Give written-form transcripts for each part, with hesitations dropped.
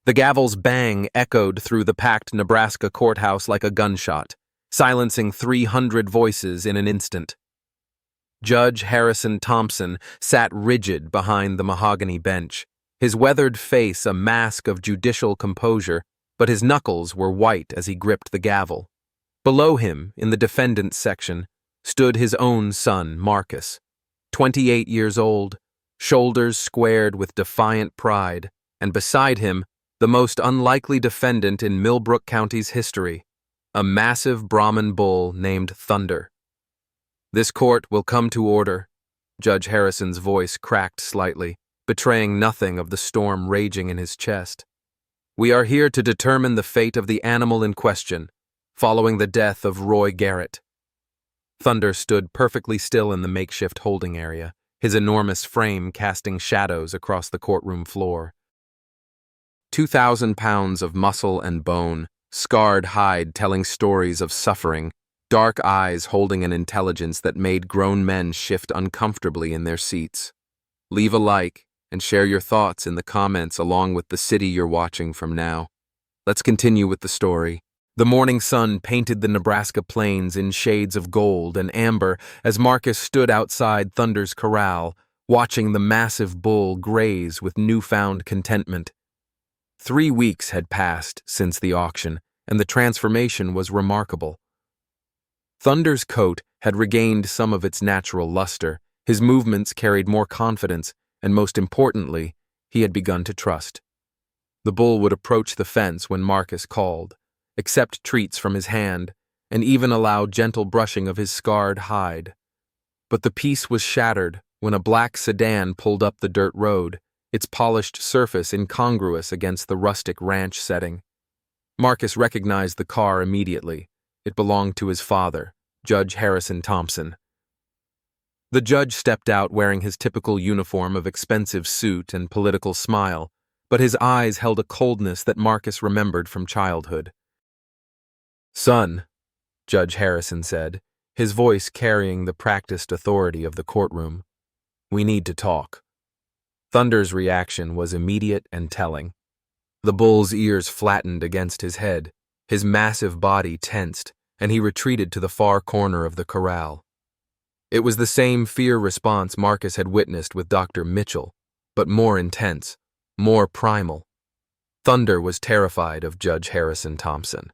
The gavel's bang echoed through the packed Nebraska courthouse like a gunshot, silencing 300 voices in an instant. Judge Harrison Thompson sat rigid behind the mahogany bench, his weathered face a mask of judicial composure, but his knuckles were white as he gripped the gavel. Below him, in the defendant's section, stood his own son, Marcus, 28 years old, shoulders squared with defiant pride, and beside him, the most unlikely defendant in Millbrook County's history, a massive Brahmin bull named Thunder. "This court will come to order." Judge Harrison's voice cracked slightly, betraying nothing of the storm raging in his chest. "We are here to determine the fate of the animal in question, following the death of Roy Garrett." Thunder stood perfectly still in the makeshift holding area, his enormous frame casting shadows across the courtroom floor. 2,000 pounds of muscle and bone, scarred hide telling stories of suffering, dark eyes holding an intelligence that made grown men shift uncomfortably in their seats. Leave a like and share your thoughts in the comments along with the city you're watching from now. Let's continue with the story. The morning sun painted the Nebraska plains in shades of gold and amber as Marcus stood outside Thunder's corral, watching the massive bull graze with newfound contentment. 3 weeks had passed since the auction, and the transformation was remarkable. Thunder's coat had regained some of its natural luster, his movements carried more confidence, and most importantly, he had begun to trust. The bull would approach the fence when Marcus called, accept treats from his hand, and even allow gentle brushing of his scarred hide. But the peace was shattered when a black sedan pulled up the dirt road, its polished surface incongruous against the rustic ranch setting. Marcus recognized the car immediately. It belonged to his father, Judge Harrison Thompson. The judge stepped out wearing his typical uniform of expensive suit and political smile, but his eyes held a coldness that Marcus remembered from childhood. "Son," Judge Harrison said, his voice carrying the practiced authority of the courtroom, "we need to talk." Thunder's reaction was immediate and telling. The bull's ears flattened against his head, his massive body tensed, and he retreated to the far corner of the corral. It was the same fear response Marcus had witnessed with Dr. Mitchell, but more intense, more primal. Thunder was terrified of Judge Harrison Thompson.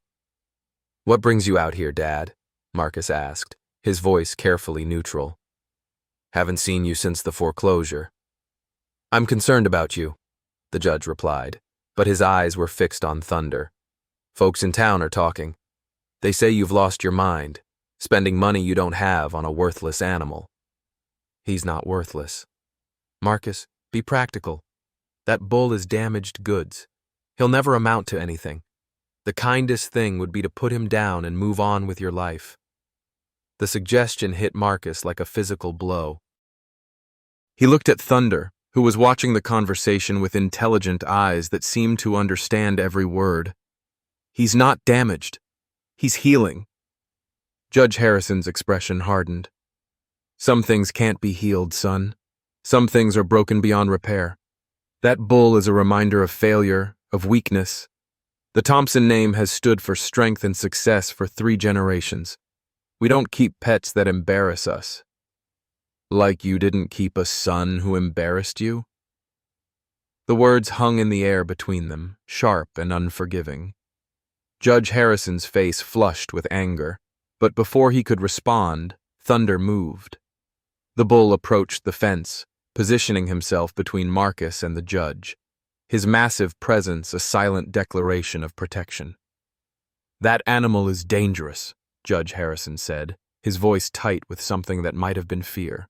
"What brings you out here, Dad?" Marcus asked, his voice carefully neutral. "Haven't seen you since the foreclosure." "I'm concerned about you," the judge replied, but his eyes were fixed on Thunder. "Folks in town are talking. They say you've lost your mind, spending money you don't have on a worthless animal." "He's not worthless. Marcus, be practical. That bull is damaged goods. He'll never amount to anything. The kindest thing would be to put him down and move on with your life." The suggestion hit Marcus like a physical blow. He looked at Thunder, who was watching the conversation with intelligent eyes that seemed to understand every word. "He's not damaged. He's healing." Judge Harrison's expression hardened. "Some things can't be healed, son. Some things are broken beyond repair. That bull is a reminder of failure, of weakness. The Thompson name has stood for strength and success for 3 generations. We don't keep pets that embarrass us." "Like you didn't keep a son who embarrassed you?" The words hung in the air between them, sharp and unforgiving. Judge Harrison's face flushed with anger, but before he could respond, Thunder moved. The bull approached the fence, positioning himself between Marcus and the judge, his massive presence a silent declaration of protection. "That animal is dangerous," Judge Harrison said, his voice tight with something that might have been fear.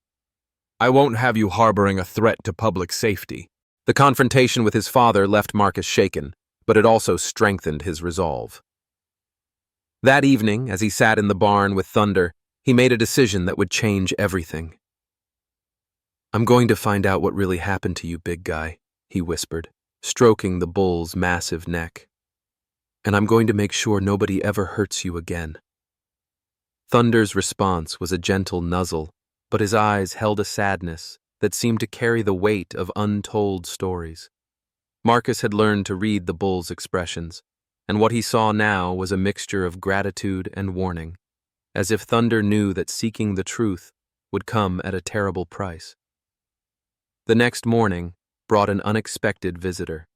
"I won't have you harboring a threat to public safety." The confrontation with his father left Marcus shaken, but it also strengthened his resolve. That evening, as he sat in the barn with Thunder, he made a decision that would change everything. "I'm going to find out what really happened to you, big guy," he whispered, stroking the bull's massive neck. "And I'm going to make sure nobody ever hurts you again." Thunder's response was a gentle nuzzle, but his eyes held a sadness that seemed to carry the weight of untold stories. Marcus had learned to read the bull's expressions, and what he saw now was a mixture of gratitude and warning, as if Thunder knew that seeking the truth would come at a terrible price. The next morning brought an unexpected visitor.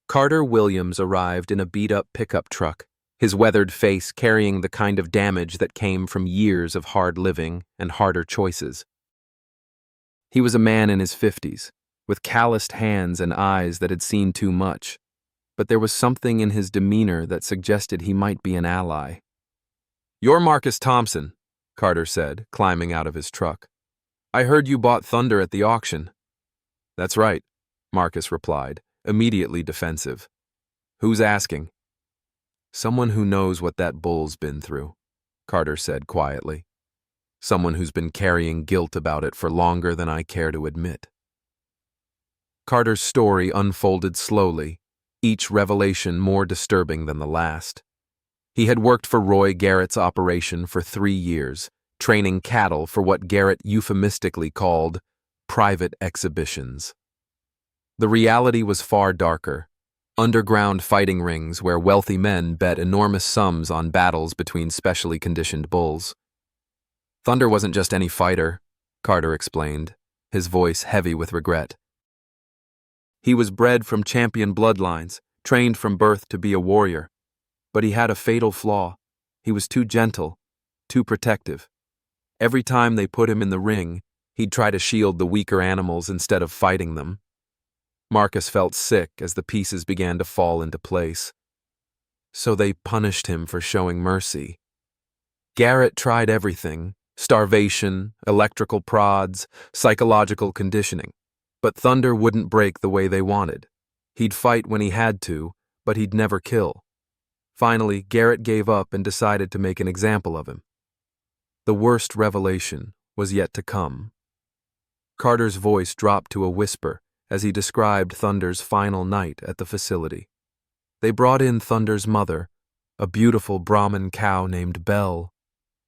Carter Williams arrived in a beat-up pickup truck, his weathered face carrying the kind of damage that came from years of hard living and harder choices. He was a man in his 50s, with calloused hands and eyes that had seen too much, but there was something in his demeanor that suggested he might be an ally. "You're Marcus Thompson," Carter said, climbing out of his truck. "I heard you bought Thunder at the auction." "That's right," Marcus replied, immediately defensive. "Who's asking?" "Someone who knows what that bull's been through," Carter said quietly. "Someone who's been carrying guilt about it for longer than I care to admit." Carter's story unfolded slowly, each revelation more disturbing than the last. He had worked for Roy Garrett's operation for 3 years, training cattle for what Garrett euphemistically called private exhibitions. The reality was far darker. Underground fighting rings where wealthy men bet enormous sums on battles between specially conditioned bulls. Thunder wasn't just any fighter, Carter explained, his voice heavy with regret. He was bred from champion bloodlines, trained from birth to be a warrior. But he had a fatal flaw. He was too gentle, too protective. Every time they put him in the ring, he'd try to shield the weaker animals instead of fighting them. Marcus felt sick as the pieces began to fall into place. So they punished him for showing mercy. Garrett tried everything: starvation, electrical prods, psychological conditioning. But Thunder wouldn't break the way they wanted. He'd fight when he had to, but he'd never kill. Finally, Garrett gave up and decided to make an example of him. The worst revelation was yet to come. Carter's voice dropped to a whisper as he described Thunder's final night at the facility. They brought in Thunder's mother, a beautiful Brahmin cow named Belle.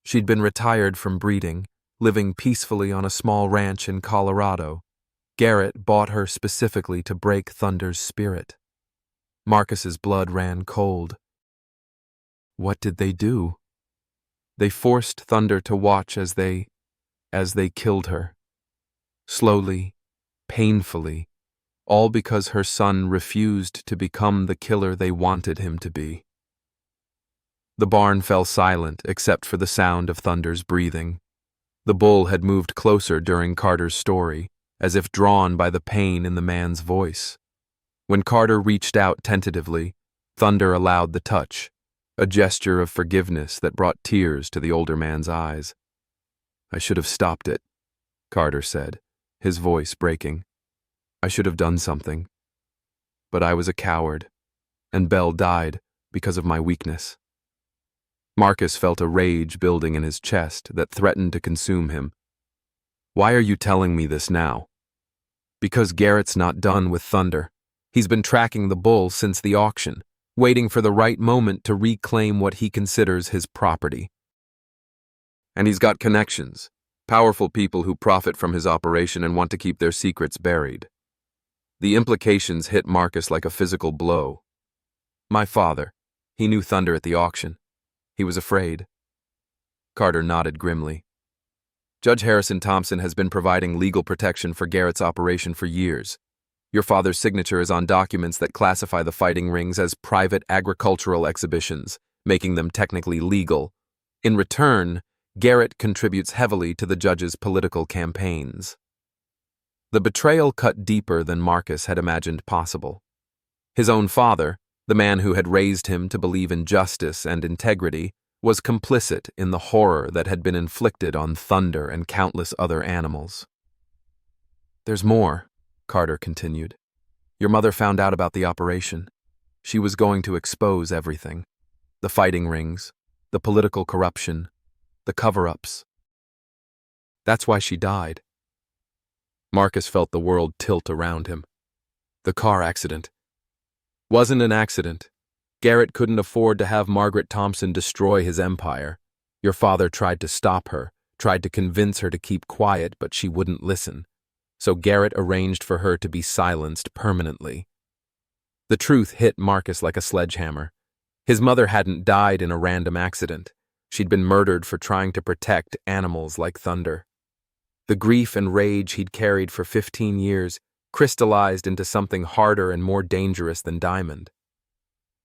She'd been retired from breeding, living peacefully on a small ranch in Colorado. Garrett bought her specifically to break Thunder's spirit. Marcus's blood ran cold. What did they do? They forced Thunder to watch as they killed her. Slowly, painfully, all because her son refused to become the killer they wanted him to be. The barn fell silent except for the sound of Thunder's breathing. The bull had moved closer during Carter's story, as if drawn by the pain in the man's voice. When Carter reached out tentatively, Thunder allowed the touch, a gesture of forgiveness that brought tears to the older man's eyes. "I should have stopped it," Carter said, his voice breaking. "I should have done something. But I was a coward, and Belle died because of my weakness." Marcus felt a rage building in his chest that threatened to consume him. "Why are you telling me this now?" "Because Garrett's not done with Thunder. He's been tracking the bull since the auction, waiting for the right moment to reclaim what he considers his property. And he's got connections, powerful people who profit from his operation and want to keep their secrets buried." The implications hit Marcus like a physical blow. "My father, he knew Thunder at the auction. He was afraid." Carter nodded grimly. "Judge Harrison Thompson has been providing legal protection for Garrett's operation for years. Your father's signature is on documents that classify the fighting rings as private agricultural exhibitions, making them technically legal. In return, Garrett contributes heavily to the judge's political campaigns." The betrayal cut deeper than Marcus had imagined possible. His own father, the man who had raised him to believe in justice and integrity, was complicit in the horror that had been inflicted on Thunder and countless other animals. "There's more," Carter continued. "Your mother found out about the operation. She was going to expose everything. The fighting rings, the political corruption, the cover-ups. That's why she died." Marcus felt the world tilt around him. "The car accident." "Wasn't an accident. Garrett couldn't afford to have Margaret Thompson destroy his empire. Your father tried to stop her, tried to convince her to keep quiet, but she wouldn't listen. So Garrett arranged for her to be silenced permanently, The truth hit Marcus like a sledgehammer. His mother hadn't died in a random accident. She'd been murdered for trying to protect animals like Thunder. The grief and rage he'd carried for 15 years crystallized into something harder and more dangerous than Diamond.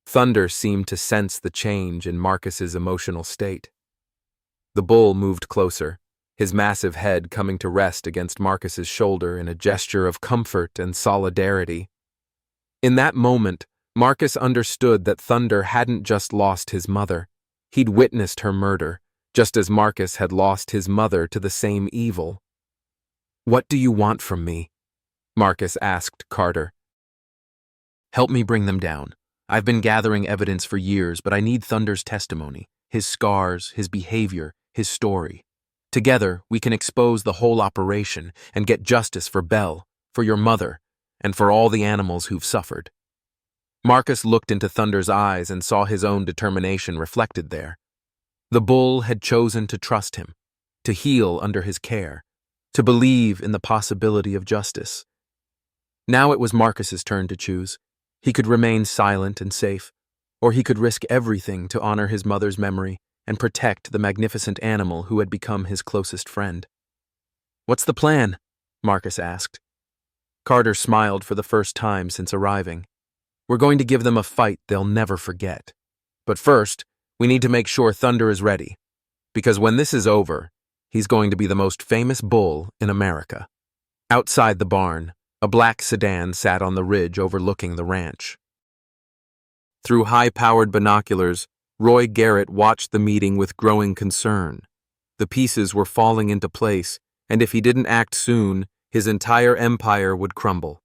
Thunder seemed to sense the change in Marcus's emotional state. The bull moved closer, his massive head coming to rest against Marcus's shoulder in a gesture of comfort and solidarity. In that moment, Marcus understood that Thunder hadn't just lost his mother. He'd witnessed her murder, just as Marcus had lost his mother to the same evil. "What do you want from me?" Marcus asked Carter. "Help me bring them down. I've been gathering evidence for years, but I need Thunder's testimony, his scars, his behavior, his story. Together, we can expose the whole operation and get justice for Belle, for your mother, and for all the animals who've suffered." Marcus looked into Thunder's eyes and saw his own determination reflected there. The bull had chosen to trust him, to heal under his care, to believe in the possibility of justice. Now it was Marcus's turn to choose. He could remain silent and safe, or he could risk everything to honor his mother's memory and protect the magnificent animal who had become his closest friend. "What's the plan?" Marcus asked. Carter smiled for the first time since arriving. "We're going to give them a fight they'll never forget. But first, we need to make sure Thunder is ready, because when this is over, he's going to be the most famous bull in America." Outside the barn, a black sedan sat on the ridge overlooking the ranch. Through high-powered binoculars, Roy Garrett watched the meeting with growing concern. The pieces were falling into place, and if he didn't act soon, his entire empire would crumble.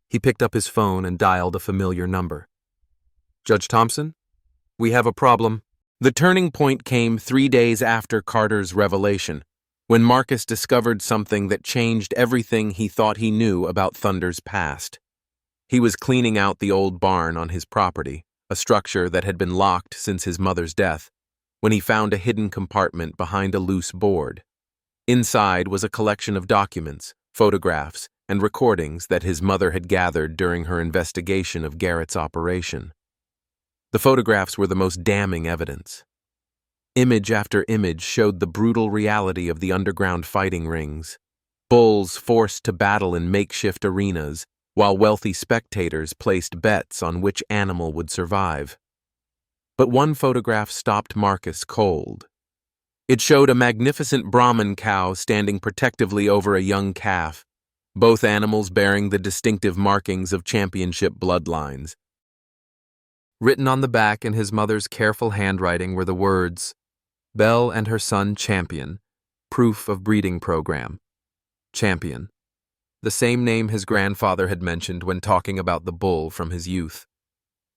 He picked up his phone and dialed a familiar number. "Judge Thompson? We have a problem." The turning point came 3 days after Carter's revelation, when Marcus discovered something that changed everything he thought he knew about Thunder's past. He was cleaning out the old barn on his property, a structure that had been locked since his mother's death, when he found a hidden compartment behind a loose board. Inside was a collection of documents, photographs, and recordings that his mother had gathered during her investigation of Garrett's operation. The photographs were the most damning evidence. Image after image showed the brutal reality of the underground fighting rings, bulls forced to battle in makeshift arenas, while wealthy spectators placed bets on which animal would survive. But one photograph stopped Marcus cold. It showed a magnificent Brahman cow standing protectively over a young calf, both animals bearing the distinctive markings of championship bloodlines. Written on the back in his mother's careful handwriting were the words, "Belle and her son Champion, proof of breeding program." Champion, the same name his grandfather had mentioned when talking about the bull from his youth.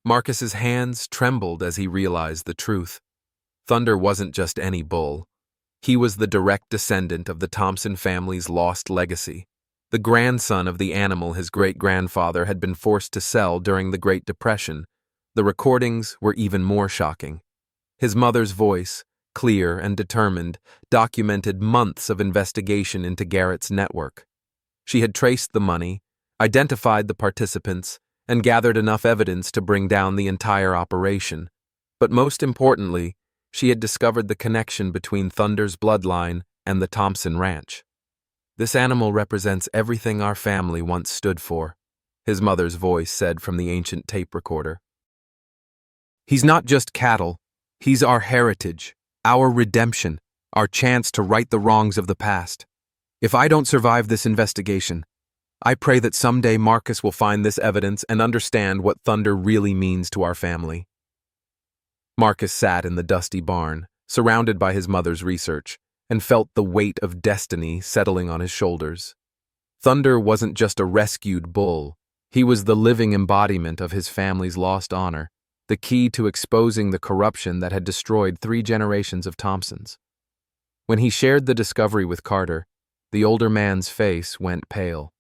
Marcus's hands trembled as he realized the truth. Thunder wasn't just any bull. He was the direct descendant of the Thompson family's lost legacy, the grandson of the animal his great-grandfather had been forced to sell during the Great Depression. The recordings were even more shocking. His mother's voice, clear and determined, documented months of investigation into Garrett's network. She had traced the money, identified the participants, and gathered enough evidence to bring down the entire operation. But most importantly, she had discovered the connection between Thunder's bloodline and the Thompson Ranch. "This animal represents everything our family once stood for," his mother's voice said from the ancient tape recorder. "He's not just cattle, he's our heritage, our redemption, our chance to right the wrongs of the past. If I don't survive this investigation, I pray that someday Marcus will find this evidence and understand what Thunder really means to our family." Marcus sat in the dusty barn, surrounded by his mother's research, and felt the weight of destiny settling on his shoulders. Thunder wasn't just a rescued bull. He was the living embodiment of his family's lost honor, the key to exposing the corruption that had destroyed 3 generations of Thompsons. When he shared the discovery with Carter, the older man's face went pale.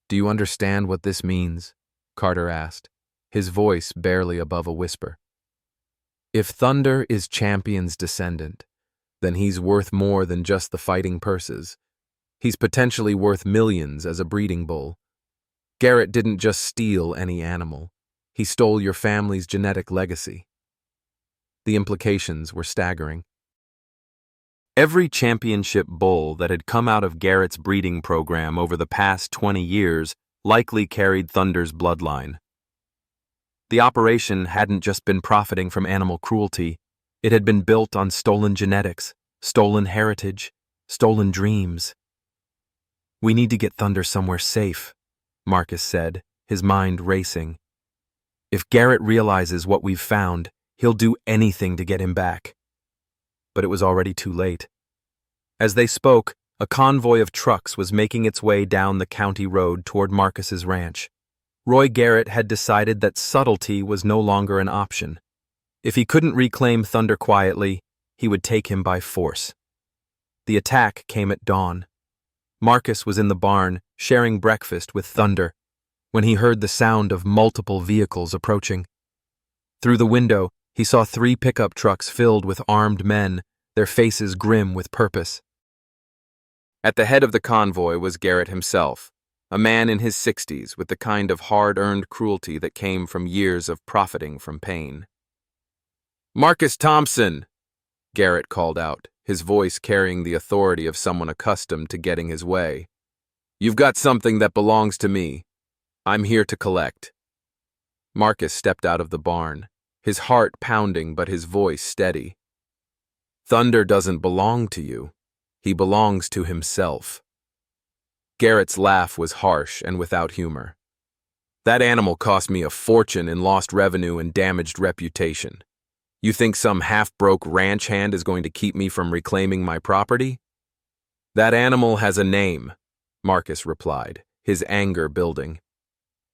"Do you understand what this means?" Carter asked, his voice barely above a whisper. "If Thunder is Champion's descendant, then he's worth more than just the fighting purses. He's potentially worth millions as a breeding bull. Garrett didn't just steal any animal. He stole your family's genetic legacy. The implications were staggering. Every championship bull that had come out of Garrett's breeding program over the past 20 years likely carried Thunder's bloodline. The operation hadn't just been profiting from animal cruelty, it had been built on stolen genetics, stolen heritage, stolen dreams. "We need to get Thunder somewhere safe," Marcus said, his mind racing. "If Garrett realizes what we've found, he'll do anything to get him back." But it was already too late. As they spoke, a convoy of trucks was making its way down the county road toward Marcus's ranch. Roy Garrett had decided that subtlety was no longer an option. If he couldn't reclaim Thunder quietly, he would take him by force. The attack came at dawn. Marcus was in the barn, sharing breakfast with Thunder, when he heard the sound of multiple vehicles approaching. Through the window, he saw 3 pickup trucks filled with armed men, their faces grim with purpose. At the head of the convoy was Garrett himself, a man in his 60s with the kind of hard-earned cruelty that came from years of profiting from pain. "Marcus Thompson!" Garrett called out, his voice carrying the authority of someone accustomed to getting his way. "You've got something that belongs to me. I'm here to collect." Marcus stepped out of the barn, his heart pounding but his voice steady. "Thunder doesn't belong to you. He belongs to himself." Garrett's laugh was harsh and without humor. "That animal cost me a fortune in lost revenue and damaged reputation. You think some half-broke ranch hand is going to keep me from reclaiming my property?" "That animal has a name," Marcus replied, his anger building.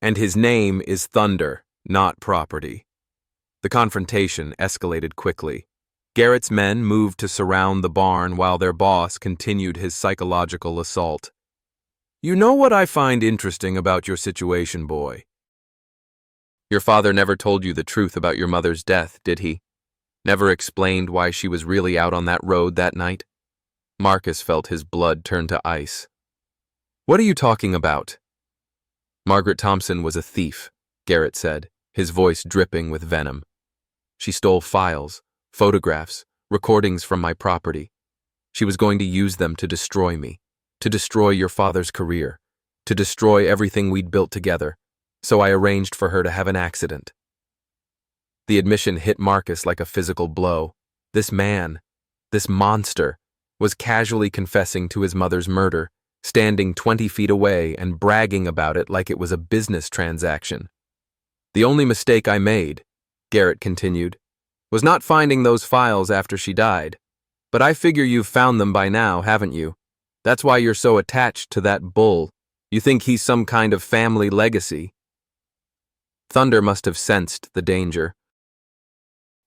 "And his name is Thunder, not property." The confrontation escalated quickly. Garrett's men moved to surround the barn while their boss continued his psychological assault. "You know what I find interesting about your situation, boy? Your father never told you the truth about your mother's death, did he? Never explained why she was really out on that road that night?" Marcus felt his blood turn to ice. "What are you talking about?" "Margaret Thompson was a thief," Garrett said, his voice dripping with venom. "She stole files, photographs, recordings from my property. She was going to use them to destroy me, to destroy your father's career, to destroy everything we'd built together, so I arranged for her to have an accident." The admission hit Marcus like a physical blow. This man, this monster, was casually confessing to his mother's murder, standing 20 feet away and bragging about it like it was a business transaction. "The only mistake I made," Garrett continued, "was not finding those files after she died. But I figure you've found them by now, haven't you? That's why you're so attached to that bull. You think he's some kind of family legacy." Thunder must have sensed the danger.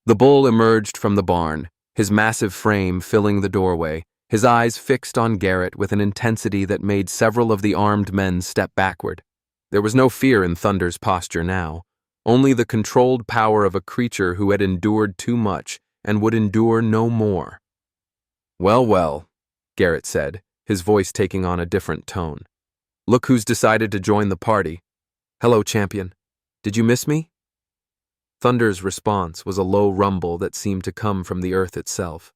The bull emerged from the barn, his massive frame filling the doorway, his eyes fixed on Garrett with an intensity that made several of the armed men step backward. There was no fear in Thunder's posture now, only the controlled power of a creature who had endured too much and would endure no more. "Well, well," Garrett said, his voice taking on a different tone. "Look who's decided to join the party. Hello, champion. Did you miss me?" Thunder's response was a low rumble that seemed to come from the earth itself.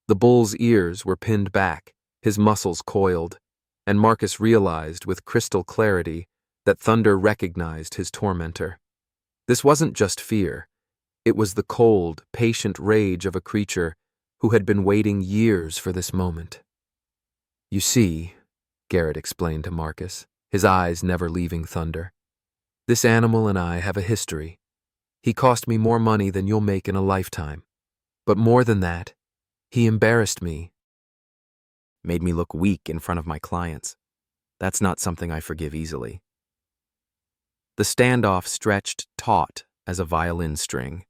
The bull's ears were pinned back, his muscles coiled, and Marcus realized with crystal clarity that Thunder recognized his tormentor. This wasn't just fear. It was the cold, patient rage of a creature who had been waiting years for this moment. "You see," Garrett explained to Marcus, his eyes never leaving Thunder, "this animal and I have a history. He cost me more money than you'll make in a lifetime. But more than that, he embarrassed me. Made me look weak in front of my clients. That's not something I forgive easily." The standoff stretched taut as a violin string.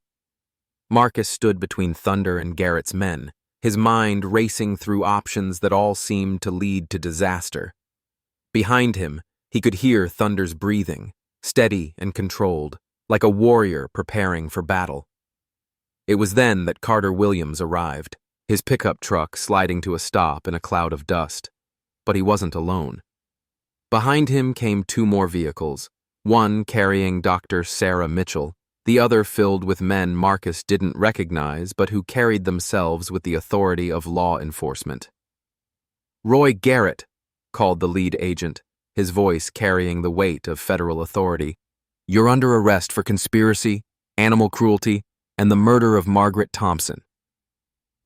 Marcus stood between Thunder and Garrett's men, his mind racing through options that all seemed to lead to disaster. Behind him, he could hear Thunder's breathing, steady and controlled, like a warrior preparing for battle. It was then that Carter Williams arrived, his pickup truck sliding to a stop in a cloud of dust. But he wasn't alone. Behind him came 2 more vehicles, one carrying Dr. Sarah Mitchell, the other filled with men Marcus didn't recognize but who carried themselves with the authority of law enforcement. "Roy Garrett," called the lead agent, his voice carrying the weight of federal authority. "You're under arrest for conspiracy, animal cruelty, and the murder of Margaret Thompson."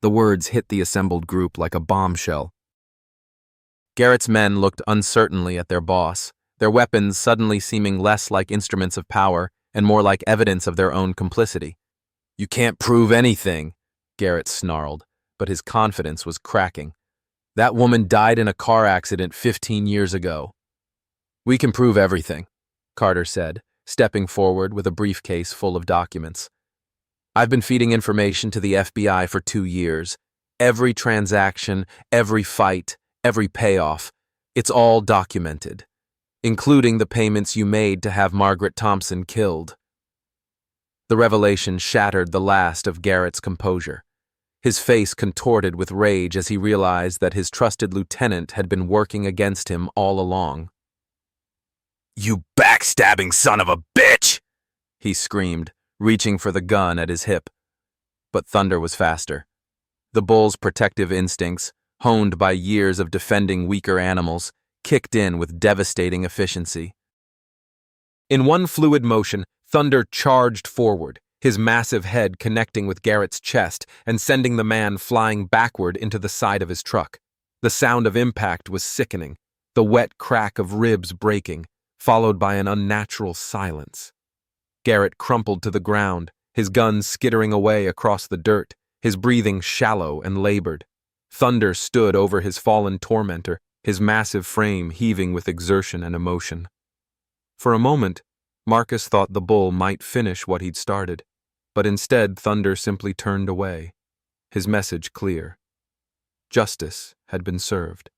The words hit the assembled group like a bombshell. Garrett's men looked uncertainly at their boss, their weapons suddenly seeming less like instruments of power and more like evidence of their own complicity. "You can't prove anything," Garrett snarled, but his confidence was cracking. "That woman died in a car accident 15 years ago." "We can prove everything," Carter said, stepping forward with a briefcase full of documents. "I've been feeding information to the FBI for 2 years. Every transaction, every fight, every payoff. It's all documented, including the payments you made to have Margaret Thompson killed." The revelation shattered the last of Garrett's composure. His face contorted with rage as he realized that his trusted lieutenant had been working against him all along. "You backstabbing son of a bitch!" he screamed, reaching for the gun at his hip. But Thunder was faster. The bull's protective instincts, honed by years of defending weaker animals, kicked in with devastating efficiency. In one fluid motion, Thunder charged forward, his massive head connecting with Garrett's chest and sending the man flying backward into the side of his truck. The sound of impact was sickening, the wet crack of ribs breaking, followed by an unnatural silence. Garrett crumpled to the ground, his gun skittering away across the dirt, his breathing shallow and labored. Thunder stood over his fallen tormentor, his massive frame heaving with exertion and emotion. For a moment, Marcus thought the bull might finish what he'd started, but instead Thunder simply turned away, his message clear. Justice had been served.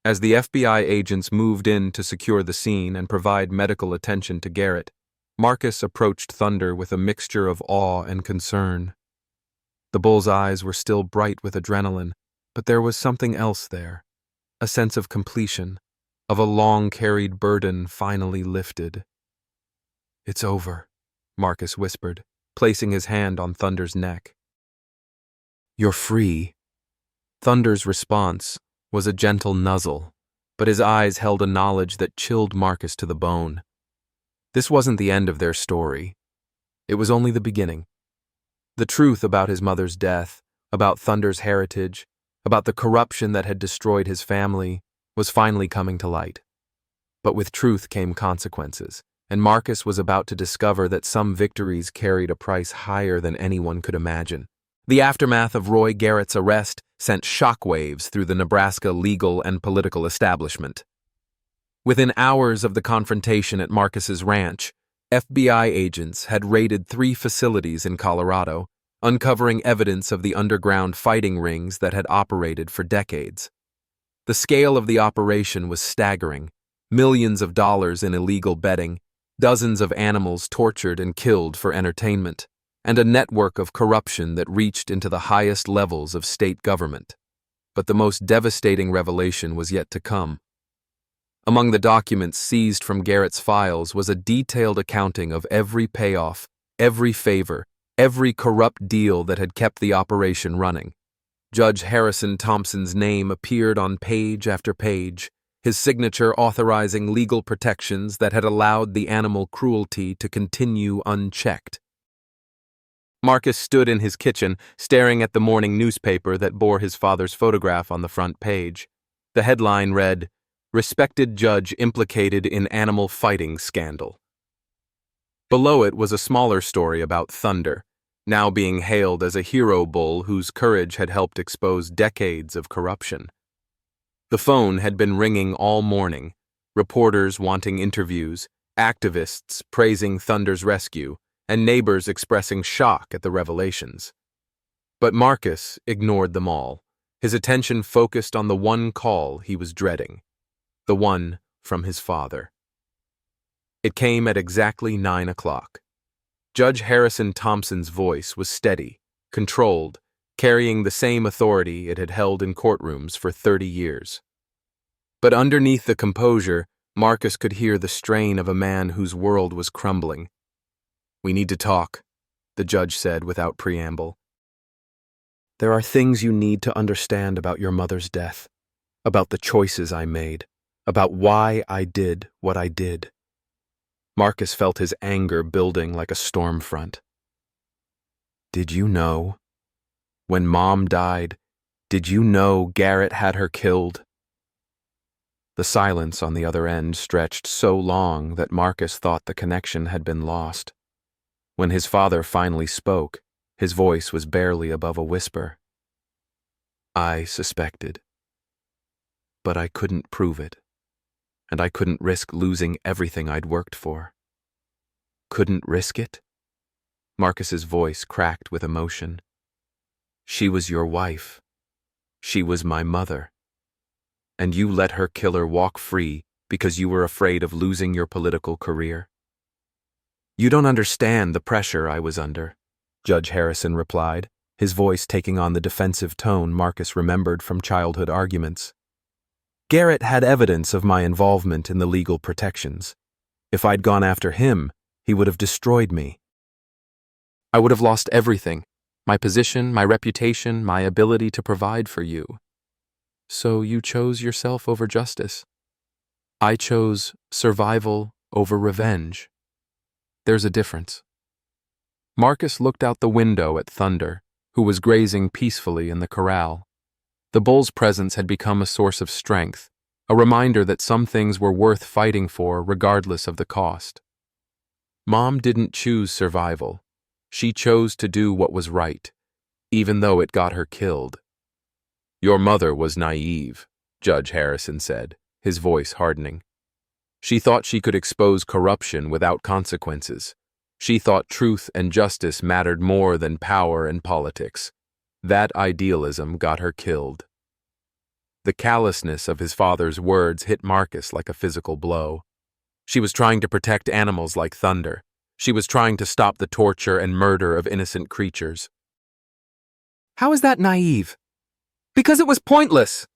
As the FBI agents moved in to secure the scene and provide medical attention to Garrett, Marcus approached Thunder with a mixture of awe and concern. The bull's eyes were still bright with adrenaline, but there was something else there, a sense of completion, of a long-carried burden finally lifted. "It's over," Marcus whispered, placing his hand on Thunder's neck. "You're free." Thunder's response was a gentle nuzzle, but his eyes held a knowledge that chilled Marcus to the bone. This wasn't the end of their story. It was only the beginning. The truth about his mother's death, about Thunder's heritage, about the corruption that had destroyed his family, was finally coming to light. But with truth came consequences, and Marcus was about to discover that some victories carried a price higher than anyone could imagine. The aftermath of Roy Garrett's arrest sent shockwaves through the Nebraska legal and political establishment. Within hours of the confrontation at Marcus's ranch, FBI agents had raided 3 facilities in Colorado, uncovering evidence of the underground fighting rings that had operated for decades. The scale of the operation was staggering: millions of dollars in illegal betting, dozens of animals tortured and killed for entertainment, and a network of corruption that reached into the highest levels of state government. But the most devastating revelation was yet to come. Among the documents seized from Garrett's files was a detailed accounting of every payoff, every favor, every corrupt deal that had kept the operation running. Judge Harrison Thompson's name appeared on page after page, his signature authorizing legal protections that had allowed the animal cruelty to continue unchecked. Marcus stood in his kitchen, staring at the morning newspaper that bore his father's photograph on the front page. The headline read, "Respected Judge Implicated in Animal Fighting Scandal." Below it was a smaller story about Thunder, now being hailed as a hero bull whose courage had helped expose decades of corruption. The phone had been ringing all morning, reporters wanting interviews, activists praising Thunder's rescue, and neighbors expressing shock at the revelations. But Marcus ignored them all, his attention focused on the one call he was dreading, the one from his father. It came at exactly 9 o'clock. Judge Harrison Thompson's voice was steady, controlled, carrying the same authority it had held in courtrooms for 30 years. But underneath the composure, Marcus could hear the strain of a man whose world was crumbling. "We need to talk," the judge said without preamble. "There are things you need to understand about your mother's death, about the choices I made, about why I did what I did." Marcus felt his anger building like a storm front. "Did you know? When Mom died, did you know Garrett had her killed?" The silence on the other end stretched so long that Marcus thought the connection had been lost. When his father finally spoke, his voice was barely above a whisper. "I suspected. But I couldn't prove it. And I couldn't risk losing everything I'd worked for." "Couldn't risk it?" Marcus's voice cracked with emotion. "She was your wife. She was my mother. And you let her killer walk free because you were afraid of losing your political career?" "You don't understand the pressure I was under," Judge Harrison replied, his voice taking on the defensive tone Marcus remembered from childhood arguments. "Garrett had evidence of my involvement in the legal protections. If I'd gone after him, he would have destroyed me. I would have lost everything, my position, my reputation, my ability to provide for you. So you chose yourself over justice. I chose survival over revenge. There's a difference." Marcus looked out the window at Thunder, who was grazing peacefully in the corral. The bull's presence had become a source of strength, a reminder that some things were worth fighting for regardless of the cost. Mom didn't choose survival. She chose to do what was right, even though it got her killed. "Your mother was naive," Judge Harrison said, his voice hardening. "She thought she could expose corruption without consequences. She thought truth and justice mattered more than power and politics. That idealism got her killed." The callousness of his father's words hit Marcus like a physical blow. She was trying to protect animals like Thunder. She was trying to stop the torture and murder of innocent creatures. "How is that naive?" "Because it was pointless."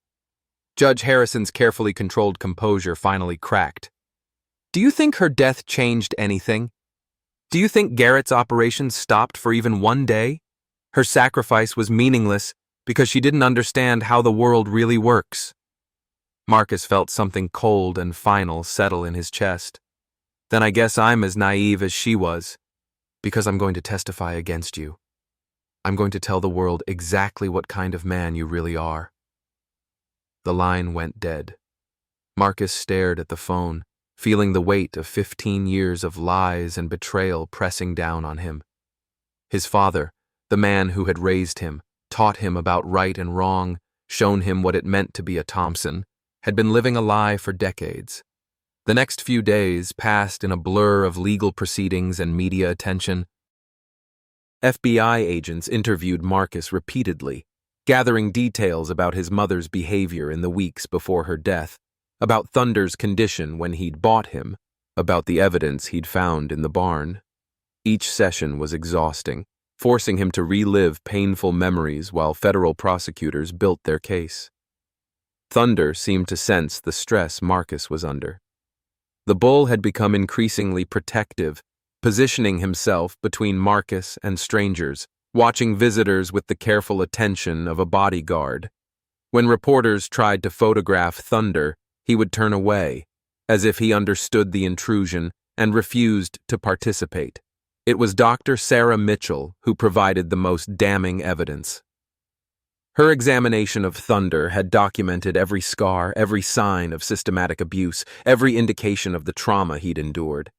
Judge Harrison's carefully controlled composure finally cracked. "Do you think her death changed anything? Do you think Garrett's operation stopped for even one day? Her sacrifice was meaningless because she didn't understand how the world really works." Marcus felt something cold and final settle in his chest. "Then I guess I'm as naive as she was, because I'm going to testify against you. I'm going to tell the world exactly what kind of man you really are." The line went dead. Marcus stared at the phone, feeling the weight of 15 years of lies and betrayal pressing down on him. His father, the man who had raised him, taught him about right and wrong, shown him what it meant to be a Thompson, had been living a lie for decades. The next few days passed in a blur of legal proceedings and media attention. FBI agents interviewed Marcus repeatedly, gathering details about his mother's behavior in the weeks before her death, about Thunder's condition when he'd bought him, about the evidence he'd found in the barn. Each session was exhausting, forcing him to relive painful memories while federal prosecutors built their case. Thunder seemed to sense the stress Marcus was under. The bull had become increasingly protective, positioning himself between Marcus and strangers, watching visitors with the careful attention of a bodyguard. When reporters tried to photograph Thunder, he would turn away, as if he understood the intrusion and refused to participate. It was Dr. Sarah Mitchell who provided the most damning evidence. Her examination of Thunder had documented every scar, every sign of systematic abuse, every indication of the trauma he'd endured.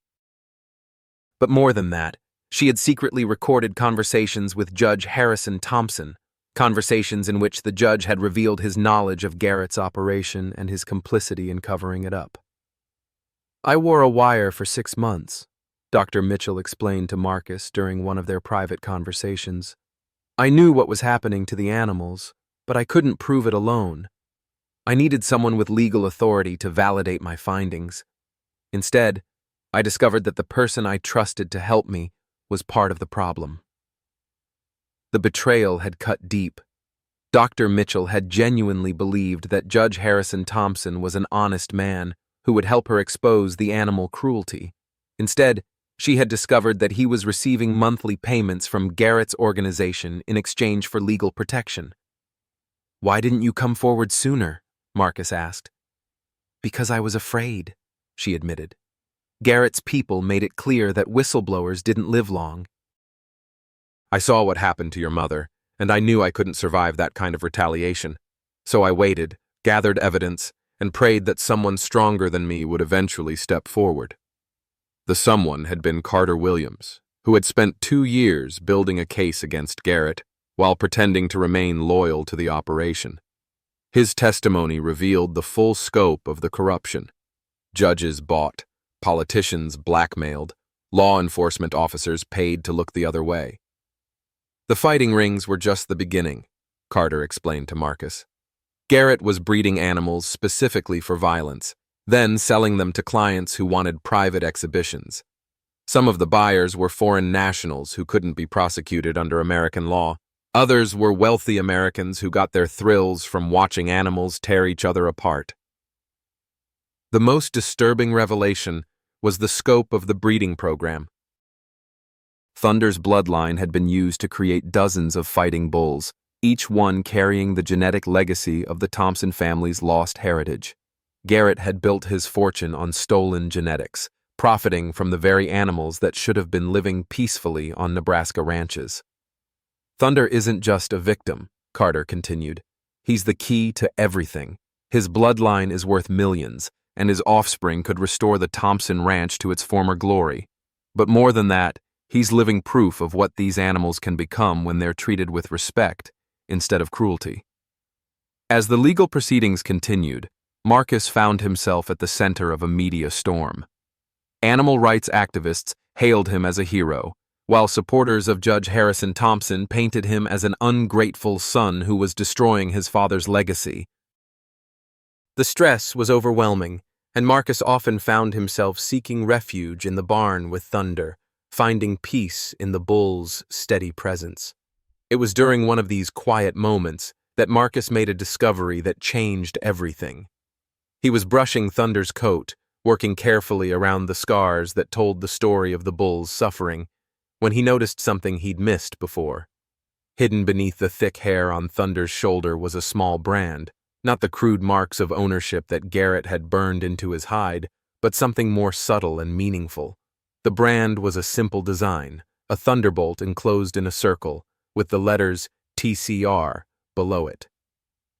But more than that, she had secretly recorded conversations with Judge Harrison Thompson, conversations in which the judge had revealed his knowledge of Garrett's operation and his complicity in covering it up. "I wore a wire for 6 months," Dr. Mitchell explained to Marcus during one of their private conversations. "I knew what was happening to the animals, but I couldn't prove it alone. I needed someone with legal authority to validate my findings. Instead, I discovered that the person I trusted to help me was part of the problem." The betrayal had cut deep. Dr. Mitchell had genuinely believed that Judge Harrison Thompson was an honest man who would help her expose the animal cruelty. Instead, she had discovered that he was receiving monthly payments from Garrett's organization in exchange for legal protection. "Why didn't you come forward sooner?" Marcus asked. "Because I was afraid," she admitted. Garrett's people made it clear that whistleblowers didn't live long. "I saw what happened to your mother, and I knew I couldn't survive that kind of retaliation. So I waited, gathered evidence, and prayed that someone stronger than me would eventually step forward." The someone had been Carter Williams, who had spent 2 years building a case against Garrett while pretending to remain loyal to the operation. His testimony revealed the full scope of the corruption. Judges bought, politicians blackmailed, law enforcement officers paid to look the other way. "The fighting rings were just the beginning," Carter explained to Marcus. "Garrett was breeding animals specifically for violence, then selling them to clients who wanted private exhibitions. Some of the buyers were foreign nationals who couldn't be prosecuted under American law. Others were wealthy Americans who got their thrills from watching animals tear each other apart." The most disturbing revelation was the scope of the breeding program. Thunder's bloodline had been used to create dozens of fighting bulls, each one carrying the genetic legacy of the Thompson family's lost heritage. Garrett had built his fortune on stolen genetics, profiting from the very animals that should have been living peacefully on Nebraska ranches. "Thunder isn't just a victim," Carter continued. "He's the key to everything. His bloodline is worth millions, and his offspring could restore the Thompson Ranch to its former glory. But more than that, he's living proof of what these animals can become when they're treated with respect instead of cruelty." As the legal proceedings continued, Marcus found himself at the center of a media storm. Animal rights activists hailed him as a hero, while supporters of Judge Harrison Thompson painted him as an ungrateful son who was destroying his father's legacy. The stress was overwhelming, and Marcus often found himself seeking refuge in the barn with Thunder, finding peace in the bull's steady presence. It was during one of these quiet moments that Marcus made a discovery that changed everything. He was brushing Thunder's coat, working carefully around the scars that told the story of the bull's suffering, when he noticed something he'd missed before. Hidden beneath the thick hair on Thunder's shoulder was a small brand, not the crude marks of ownership that Garrett had burned into his hide, but something more subtle and meaningful. The brand was a simple design, a thunderbolt enclosed in a circle, with the letters TCR below it.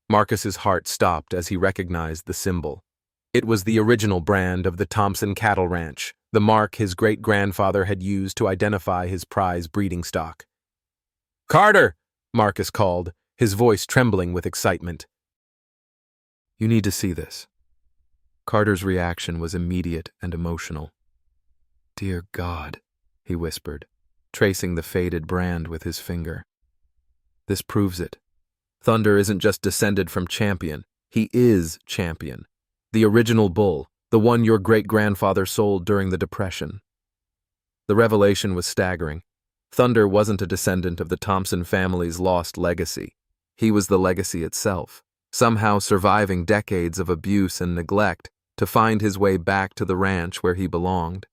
Marcus's heart stopped as he recognized the symbol. It was the original brand of the Thompson Cattle Ranch, the mark his great-grandfather had used to identify his prize breeding stock. "Carter!" Marcus called, his voice trembling with excitement. "You need to see this." Carter's reaction was immediate and emotional. "Dear God," he whispered, tracing the faded brand with his finger. "This proves it. Thunder isn't just descended from Champion, he is Champion. The original bull, the one your great-grandfather sold during the Depression." The revelation was staggering. Thunder wasn't a descendant of the Thompson family's lost legacy. He was the legacy itself, somehow surviving decades of abuse and neglect to find his way back to the ranch where he belonged.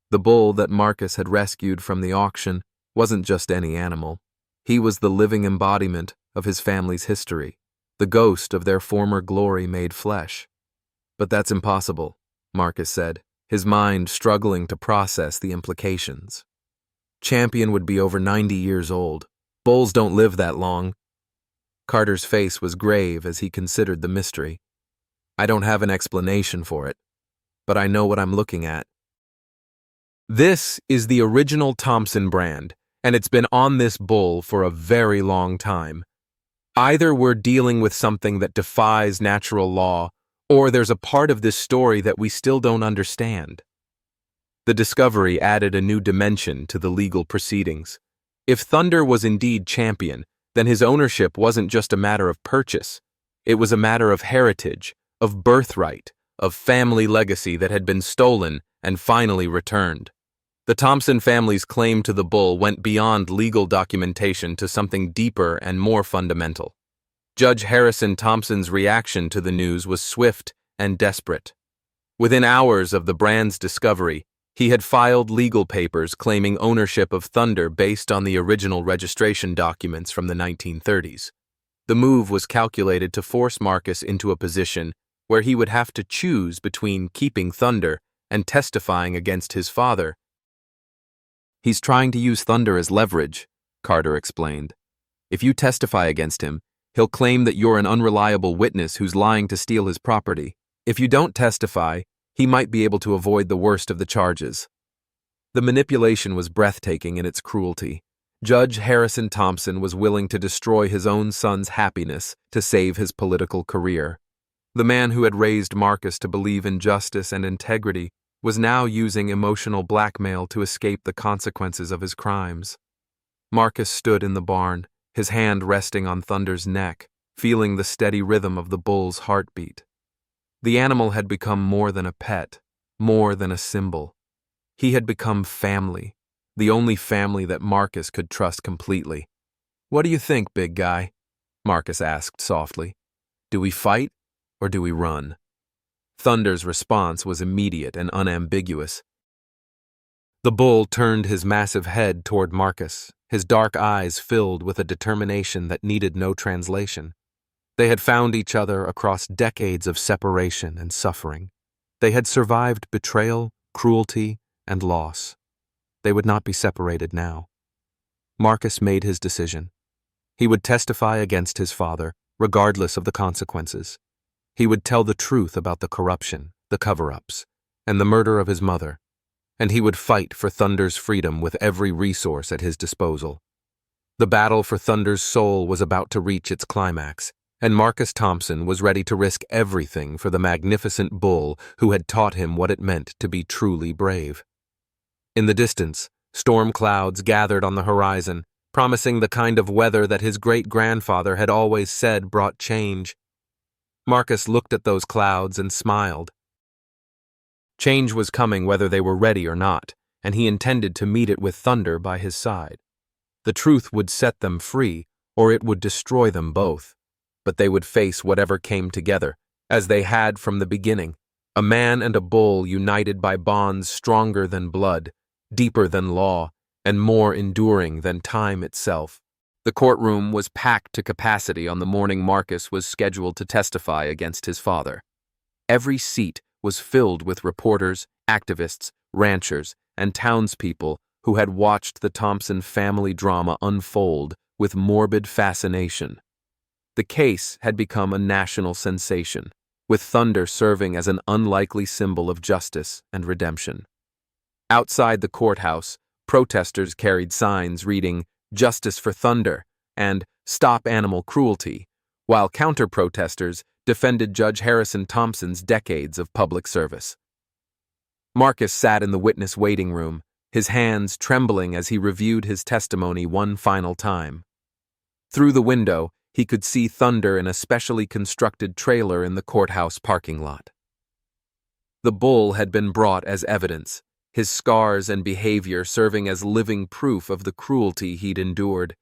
The bull that Marcus had rescued from the auction wasn't just any animal. He was the living embodiment of his family's history, the ghost of their former glory made flesh. "But that's impossible," Marcus said, his mind struggling to process the implications. "Champion would be over 90 years old. Bulls don't live that long." Carter's face was grave as he considered the mystery. "I don't have an explanation for it, but I know what I'm looking at." This is the original Thompson brand, and it's been on this bull for a very long time. Either we're dealing with something that defies natural law, or there's a part of this story that we still don't understand. The discovery added a new dimension to the legal proceedings. If Thunder was indeed Champion, then his ownership wasn't just a matter of purchase. It was a matter of heritage, of birthright, of family legacy that had been stolen and finally returned. The Thompson family's claim to the bull went beyond legal documentation to something deeper and more fundamental. Judge Harrison Thompson's reaction to the news was swift and desperate. Within hours of the brand's discovery, he had filed legal papers claiming ownership of Thunder based on the original registration documents from the 1930s. The move was calculated to force Marcus into a position where he would have to choose between keeping Thunder and testifying against his father. "He's trying to use Thunder as leverage," Carter explained. "If you testify against him, he'll claim that you're an unreliable witness who's lying to steal his property. If you don't testify, he might be able to avoid the worst of the charges." The manipulation was breathtaking in its cruelty. Judge Harrison Thompson was willing to destroy his own son's happiness to save his political career. The man who had raised Marcus to believe in justice and integrity was now using emotional blackmail to escape the consequences of his crimes. Marcus stood in the barn, his hand resting on Thunder's neck, feeling the steady rhythm of the bull's heartbeat. The animal had become more than a pet, more than a symbol. He had become family, the only family that Marcus could trust completely. "What do you think, big guy?" Marcus asked softly. "Do we fight, or do we run?" Thunder's response was immediate and unambiguous. The bull turned his massive head toward Marcus, his dark eyes filled with a determination that needed no translation. They had found each other across decades of separation and suffering. They had survived betrayal, cruelty, and loss. They would not be separated now. Marcus made his decision. He would testify against his father, regardless of the consequences. He would tell the truth about the corruption, the cover-ups, and the murder of his mother, and he would fight for Thunder's freedom with every resource at his disposal. The battle for Thunder's soul was about to reach its climax, and Marcus Thompson was ready to risk everything for the magnificent bull who had taught him what it meant to be truly brave. In the distance, storm clouds gathered on the horizon, promising the kind of weather that his great-grandfather had always said brought change. Marcus looked at those clouds and smiled. Change was coming whether they were ready or not, and he intended to meet it with Thunder by his side. The truth would set them free, or it would destroy them both. But they would face whatever came together, as they had from the beginning, a man and a bull united by bonds stronger than blood, deeper than law, and more enduring than time itself. The courtroom was packed to capacity on the morning Marcus was scheduled to testify against his father. Every seat was filled with reporters, activists, ranchers, and townspeople who had watched the Thompson family drama unfold with morbid fascination. The case had become a national sensation, with Thunder serving as an unlikely symbol of justice and redemption. Outside the courthouse, protesters carried signs reading, "Justice for Thunder," and "Stop Animal Cruelty," while counter-protesters defended Judge Harrison Thompson's decades of public service. Marcus sat in the witness waiting room, his hands trembling as he reviewed his testimony one final time. Through the window, he could see Thunder in a specially constructed trailer in the courthouse parking lot. The bull had been brought as evidence, his scars and behavior serving as living proof of the cruelty he'd endured.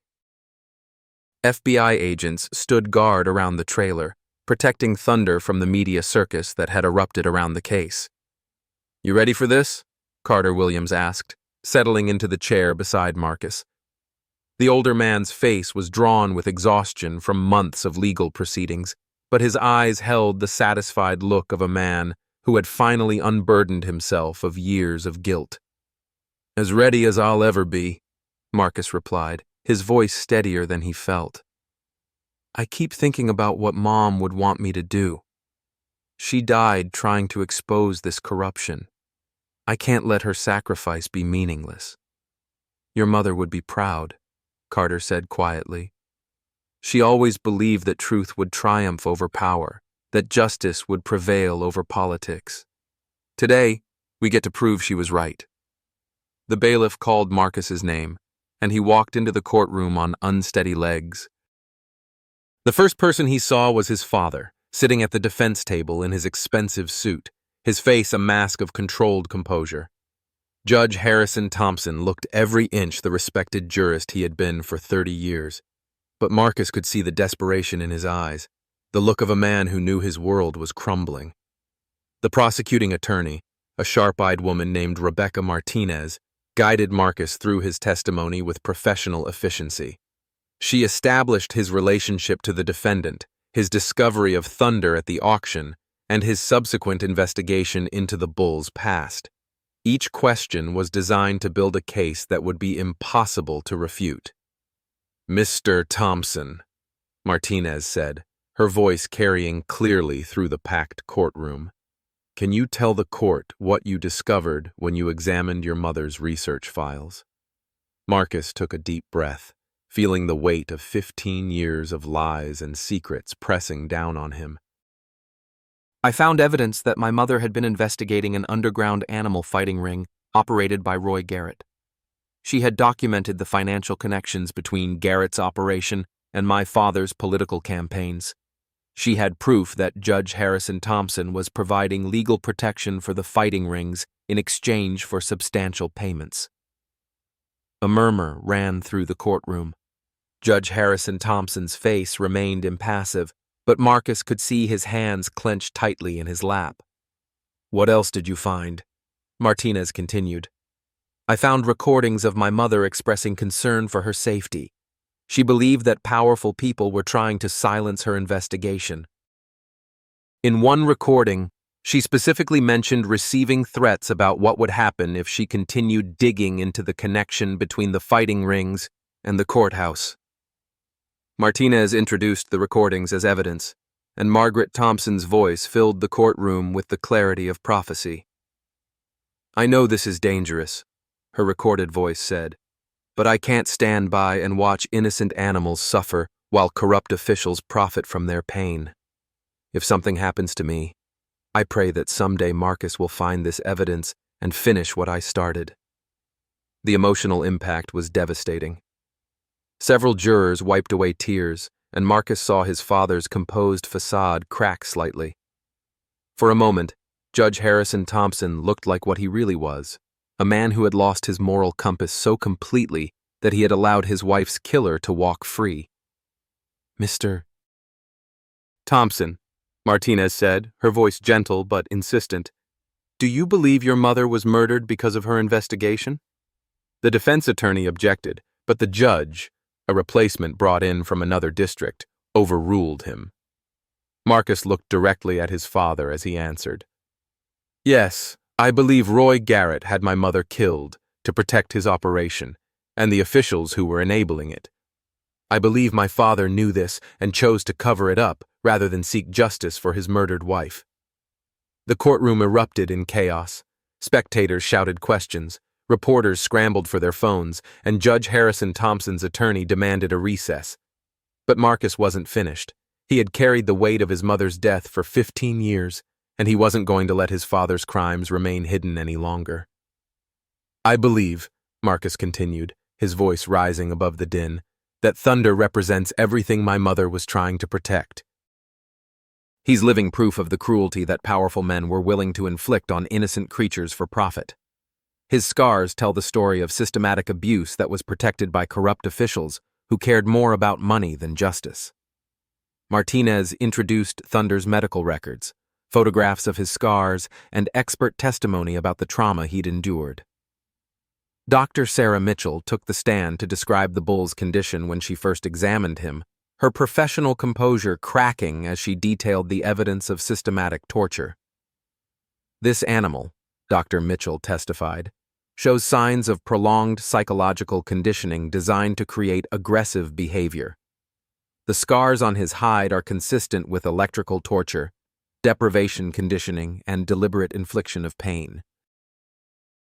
FBI agents stood guard around the trailer, protecting Thunder from the media circus that had erupted around the case. "You ready for this?" Carter Williams asked, settling into the chair beside Marcus. The older man's face was drawn with exhaustion from months of legal proceedings, but his eyes held the satisfied look of a man who had finally unburdened himself of years of guilt. "As ready as I'll ever be," Marcus replied, his voice steadier than he felt. "I keep thinking about what Mom would want me to do. She died trying to expose this corruption. I can't let her sacrifice be meaningless." "Your mother would be proud," Carter said quietly. "She always believed that truth would triumph over power, that justice would prevail over politics. Today, we get to prove she was right." The bailiff called Marcus's name, and he walked into the courtroom on unsteady legs. The first person he saw was his father, sitting at the defense table in his expensive suit, his face a mask of controlled composure. Judge Harrison Thompson looked every inch the respected jurist he had been for 30 years, but Marcus could see the desperation in his eyes, the look of a man who knew his world was crumbling. The prosecuting attorney, a sharp-eyed woman named Rebecca Martinez, guided Marcus through his testimony with professional efficiency. She established his relationship to the defendant, his discovery of Thunder at the auction, and his subsequent investigation into the bull's past. Each question was designed to build a case that would be impossible to refute. "Mr. Thompson," Martinez said, her voice carrying clearly through the packed courtroom, "can you tell the court what you discovered when you examined your mother's research files?" Marcus took a deep breath, feeling the weight of 15 years of lies and secrets pressing down on him. "I found evidence that my mother had been investigating an underground animal fighting ring operated by Roy Garrett. She had documented the financial connections between Garrett's operation and my father's political campaigns. She had proof that Judge Harrison Thompson was providing legal protection for the fighting rings in exchange for substantial payments." A murmur ran through the courtroom. Judge Harrison Thompson's face remained impassive, but Marcus could see his hands clenched tightly in his lap. "What else did you find?" Martinez continued. "I found recordings of my mother expressing concern for her safety. She believed that powerful people were trying to silence her investigation. In one recording, she specifically mentioned receiving threats about what would happen if she continued digging into the connection between the fighting rings and the courthouse." Martinez introduced the recordings as evidence, and Margaret Thompson's voice filled the courtroom with the clarity of prophecy. "I know this is dangerous," her recorded voice said, "but I can't stand by and watch innocent animals suffer while corrupt officials profit from their pain. If something happens to me, I pray that someday Marcus will find this evidence and finish what I started." The emotional impact was devastating. Several jurors wiped away tears, and Marcus saw his father's composed facade crack slightly. For a moment, Judge Harrison Thompson looked like what he really was, a man who had lost his moral compass so completely that he had allowed his wife's killer to walk free. "Mr. Thompson," Martinez said, her voice gentle but insistent, "do you believe your mother was murdered because of her investigation?" The defense attorney objected, but the judge, a replacement brought in from another district, overruled him. Marcus looked directly at his father as he answered, "Yes, I believe Roy Garrett had my mother killed to protect his operation and the officials who were enabling it. I believe my father knew this and chose to cover it up rather than seek justice for his murdered wife." The courtroom erupted in chaos. Spectators shouted questions, reporters scrambled for their phones, and Judge Harrison Thompson's attorney demanded a recess. But Marcus wasn't finished. He had carried the weight of his mother's death for 15 years, and he wasn't going to let his father's crimes remain hidden any longer. "I believe," Marcus continued, his voice rising above the din, "that Thunder represents everything my mother was trying to protect. He's living proof of the cruelty that powerful men were willing to inflict on innocent creatures for profit. His scars tell the story of systematic abuse that was protected by corrupt officials who cared more about money than justice." Martinez introduced Thunder's medical records, photographs of his scars, and expert testimony about the trauma he'd endured. Dr. Sarah Mitchell took the stand to describe the bull's condition when she first examined him, her professional composure cracking as she detailed the evidence of systematic torture. "This animal," Dr. Mitchell testified, "shows signs of prolonged psychological conditioning designed to create aggressive behavior. The scars on his hide are consistent with electrical torture, deprivation conditioning, and deliberate infliction of pain.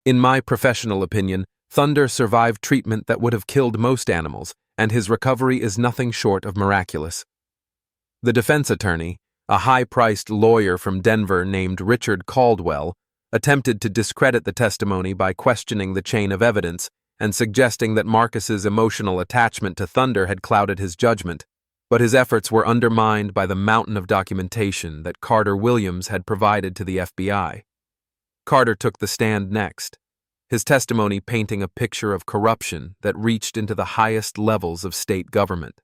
In my professional opinion, Thunder survived treatment that would have killed most animals, and his recovery is nothing short of miraculous." The defense attorney, a high-priced lawyer from Denver named Richard Caldwell, attempted to discredit the testimony by questioning the chain of evidence and suggesting that Marcus's emotional attachment to Thunder had clouded his judgment, but his efforts were undermined by the mountain of documentation that Carter Williams had provided to the FBI. Carter took the stand next, his testimony painting a picture of corruption that reached into the highest levels of state government.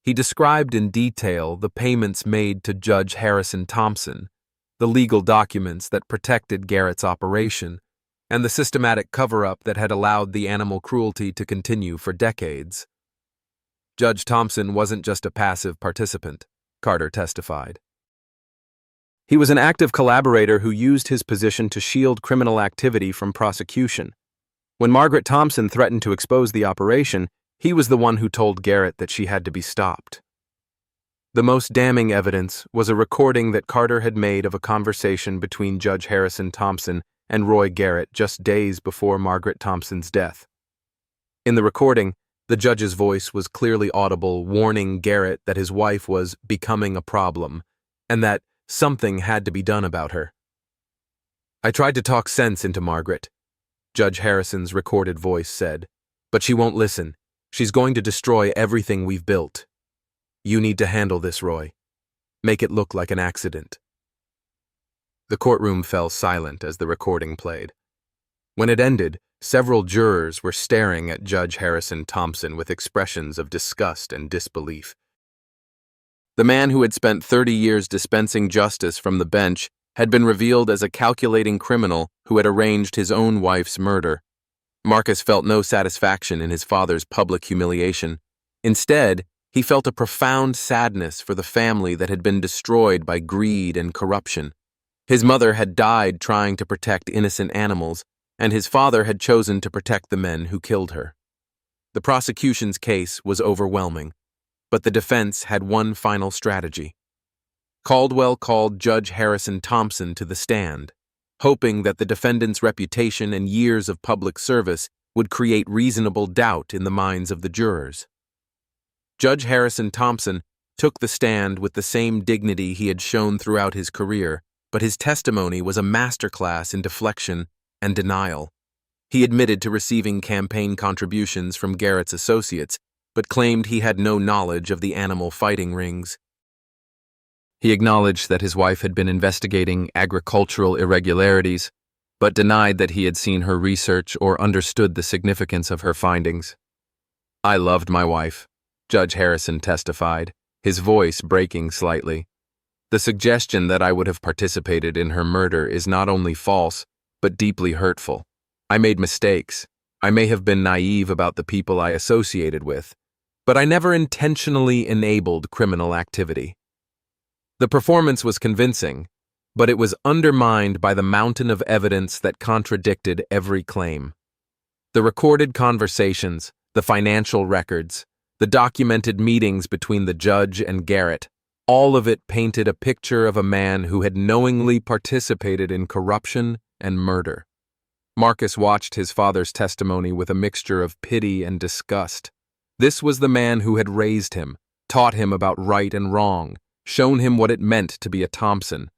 He described in detail the payments made to Judge Harrison Thompson, the legal documents that protected Garrett's operation, and the systematic cover-up that had allowed the animal cruelty to continue for decades. Judge Thompson wasn't just a passive participant, Carter testified. He was an active collaborator who used his position to shield criminal activity from prosecution. When Margaret Thompson threatened to expose the operation, he was the one who told Garrett that she had to be stopped. The most damning evidence was a recording that Carter had made of a conversation between Judge Harrison Thompson and Roy Garrett just days before Margaret Thompson's death. In the recording, the judge's voice was clearly audible, warning Garrett that his wife was becoming a problem and that something had to be done about her. "I tried to talk sense into Margaret," Judge Harrison's recorded voice said, "but she won't listen. She's going to destroy everything we've built. You need to handle this, Roy. Make it look like an accident." The courtroom fell silent as the recording played. When it ended, several jurors were staring at Judge Harrison Thompson with expressions of disgust and disbelief. The man who had spent 30 years dispensing justice from the bench had been revealed as a calculating criminal who had arranged his own wife's murder. Marcus felt no satisfaction in his father's public humiliation. Instead, he felt a profound sadness for the family that had been destroyed by greed and corruption. His mother had died trying to protect innocent animals, and his father had chosen to protect the men who killed her. The prosecution's case was overwhelming, but the defense had one final strategy. Caldwell called Judge Harrison Thompson to the stand, hoping that the defendant's reputation and years of public service would create reasonable doubt in the minds of the jurors. Judge Harrison Thompson took the stand with the same dignity he had shown throughout his career, but his testimony was a masterclass in deflection and denial. He admitted to receiving campaign contributions from Garrett's associates, but claimed he had no knowledge of the animal fighting rings. He acknowledged that his wife had been investigating agricultural irregularities, but denied that he had seen her research or understood the significance of her findings. "I loved my wife," Judge Harrison testified, his voice breaking slightly. "The suggestion that I would have participated in her murder is not only false, but deeply hurtful. I made mistakes. I may have been naive about the people I associated with, but I never intentionally enabled criminal activity." The performance was convincing, but it was undermined by the mountain of evidence that contradicted every claim. The recorded conversations, the financial records, the documented meetings between the judge and Garrett, all of it painted a picture of a man who had knowingly participated in corruption and murder. Marcus watched his father's testimony with a mixture of pity and disgust. This was the man who had raised him, taught him about right and wrong, shown him what it meant to be a Thompson.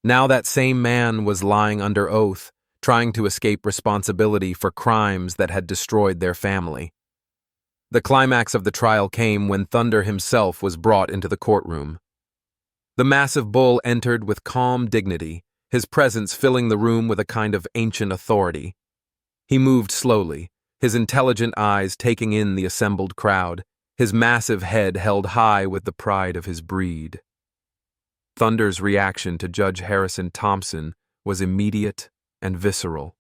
Now that same man was lying under oath, trying to escape responsibility for crimes that had destroyed their family. The climax of the trial came when Thunder himself was brought into the courtroom. The massive bull entered with calm dignity, his presence filling the room with a kind of ancient authority. He moved slowly, his intelligent eyes taking in the assembled crowd, his massive head held high with the pride of his breed. Thunder's reaction to Judge Harrison Thompson was immediate and visceral.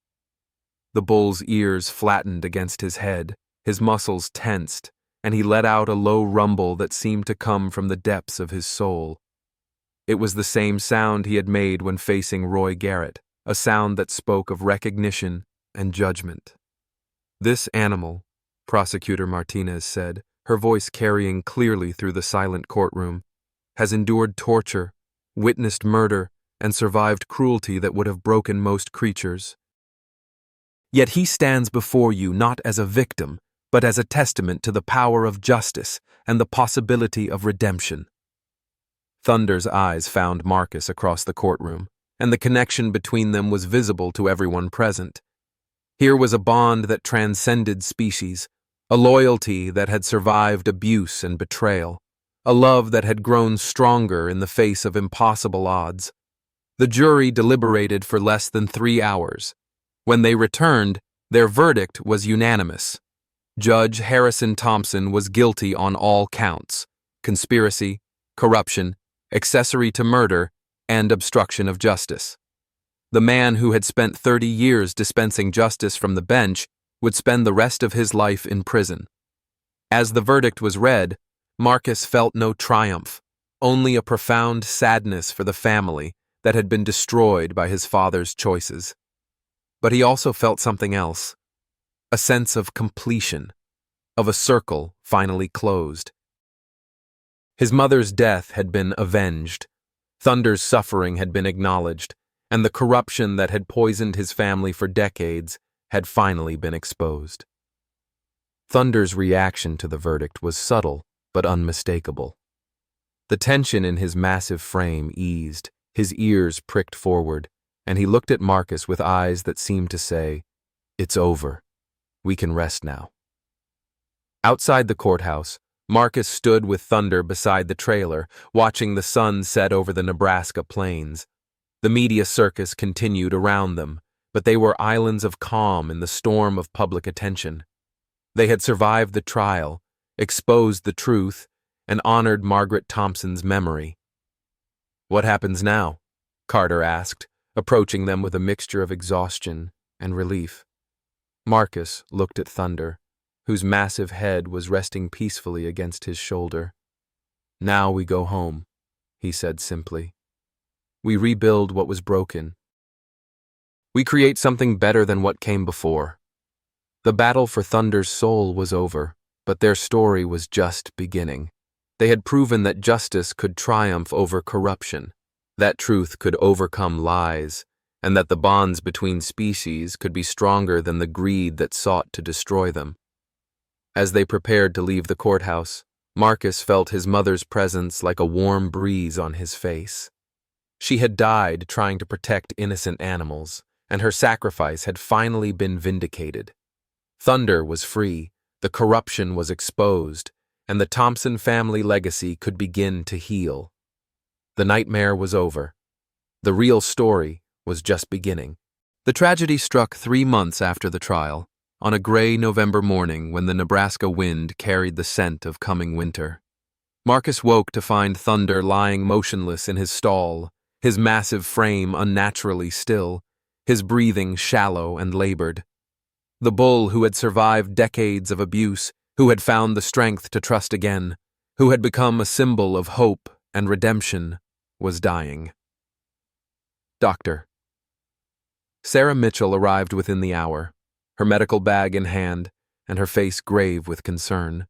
The bull's ears flattened against his head, his muscles tensed, and he let out a low rumble that seemed to come from the depths of his soul. It was the same sound he had made when facing Roy Garrett, a sound that spoke of recognition and judgment. "This animal," Prosecutor Martinez said, her voice carrying clearly through the silent courtroom, "has endured torture, witnessed murder, and survived cruelty that would have broken most creatures. Yet he stands before you not as a victim, but as a testament to the power of justice and the possibility of redemption." Thunder's eyes found Marcus across the courtroom, and the connection between them was visible to everyone present. Here was a bond that transcended species, a loyalty that had survived abuse and betrayal, a love that had grown stronger in the face of impossible odds. The jury deliberated for less than 3 hours. When they returned, their verdict was unanimous. Judge Harrison Thompson was guilty on all counts: conspiracy, corruption, accessory to murder, and obstruction of justice. The man who had spent 30 years dispensing justice from the bench would spend the rest of his life in prison. As the verdict was read, Marcus felt no triumph, only a profound sadness for the family that had been destroyed by his father's choices. But he also felt something else, a sense of completion, of a circle finally closed. His mother's death had been avenged, Thunder's suffering had been acknowledged, and the corruption that had poisoned his family for decades had finally been exposed. Thunder's reaction to the verdict was subtle but unmistakable. The tension in his massive frame eased, his ears pricked forward, and he looked at Marcus with eyes that seemed to say, "It's over. We can rest now." Outside the courthouse, Marcus stood with Thunder beside the trailer, watching the sun set over the Nebraska plains. The media circus continued around them, but they were islands of calm in the storm of public attention. They had survived the trial, exposed the truth, and honored Margaret Thompson's memory. "What happens now?" Carter asked, approaching them with a mixture of exhaustion and relief. Marcus looked at Thunder, whose massive head was resting peacefully against his shoulder. "Now we go home," he said simply. "We rebuild what was broken. We create something better than what came before." The battle for Thunder's soul was over, but their story was just beginning. They had proven that justice could triumph over corruption, that truth could overcome lies, and that the bonds between species could be stronger than the greed that sought to destroy them. As they prepared to leave the courthouse, Marcus felt his mother's presence like a warm breeze on his face. She had died trying to protect innocent animals, and her sacrifice had finally been vindicated. Thunder was free, the corruption was exposed, and the Thompson family legacy could begin to heal. The nightmare was over. The real story was just beginning. The tragedy struck 3 months after the trial, on a gray November morning when the Nebraska wind carried the scent of coming winter. Marcus woke to find Thunder lying motionless in his stall, his massive frame unnaturally still, his breathing shallow and labored. The bull who had survived decades of abuse, who had found the strength to trust again, who had become a symbol of hope and redemption, was dying. Doctor. Sarah Mitchell arrived within the hour, her medical bag in hand, and her face grave with concern.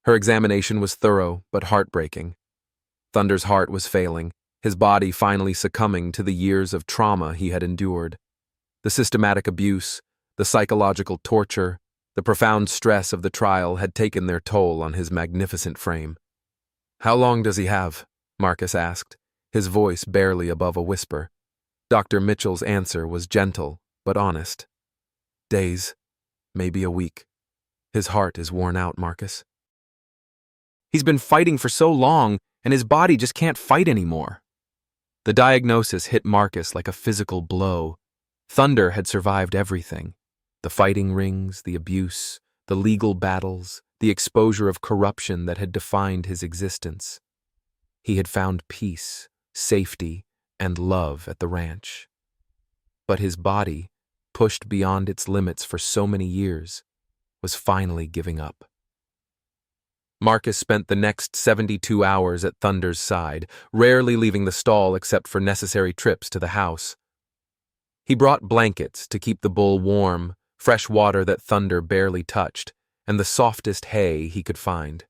Her examination was thorough but heartbreaking. Thunder's heart was failing, his body finally succumbing to the years of trauma he had endured. The systematic abuse, the psychological torture, the profound stress of the trial had taken their toll on his magnificent frame. "How long does he have?" Marcus asked, his voice barely above a whisper. Dr. Mitchell's answer was gentle but honest. "Days, maybe a week. His heart is worn out, Marcus." "He's been fighting for so long, and his body just can't fight anymore." The diagnosis hit Marcus like a physical blow. Thunder had survived everything. The fighting rings, the abuse, the legal battles, the exposure of corruption that had defined his existence. He had found peace, safety, and love at the ranch. But his body, pushed beyond its limits for so many years, was finally giving up. Marcus spent the next 72 hours at Thunder's side, rarely leaving the stall except for necessary trips to the house. He brought blankets to keep the bull warm, fresh water that Thunder barely touched, and the softest hay he could find.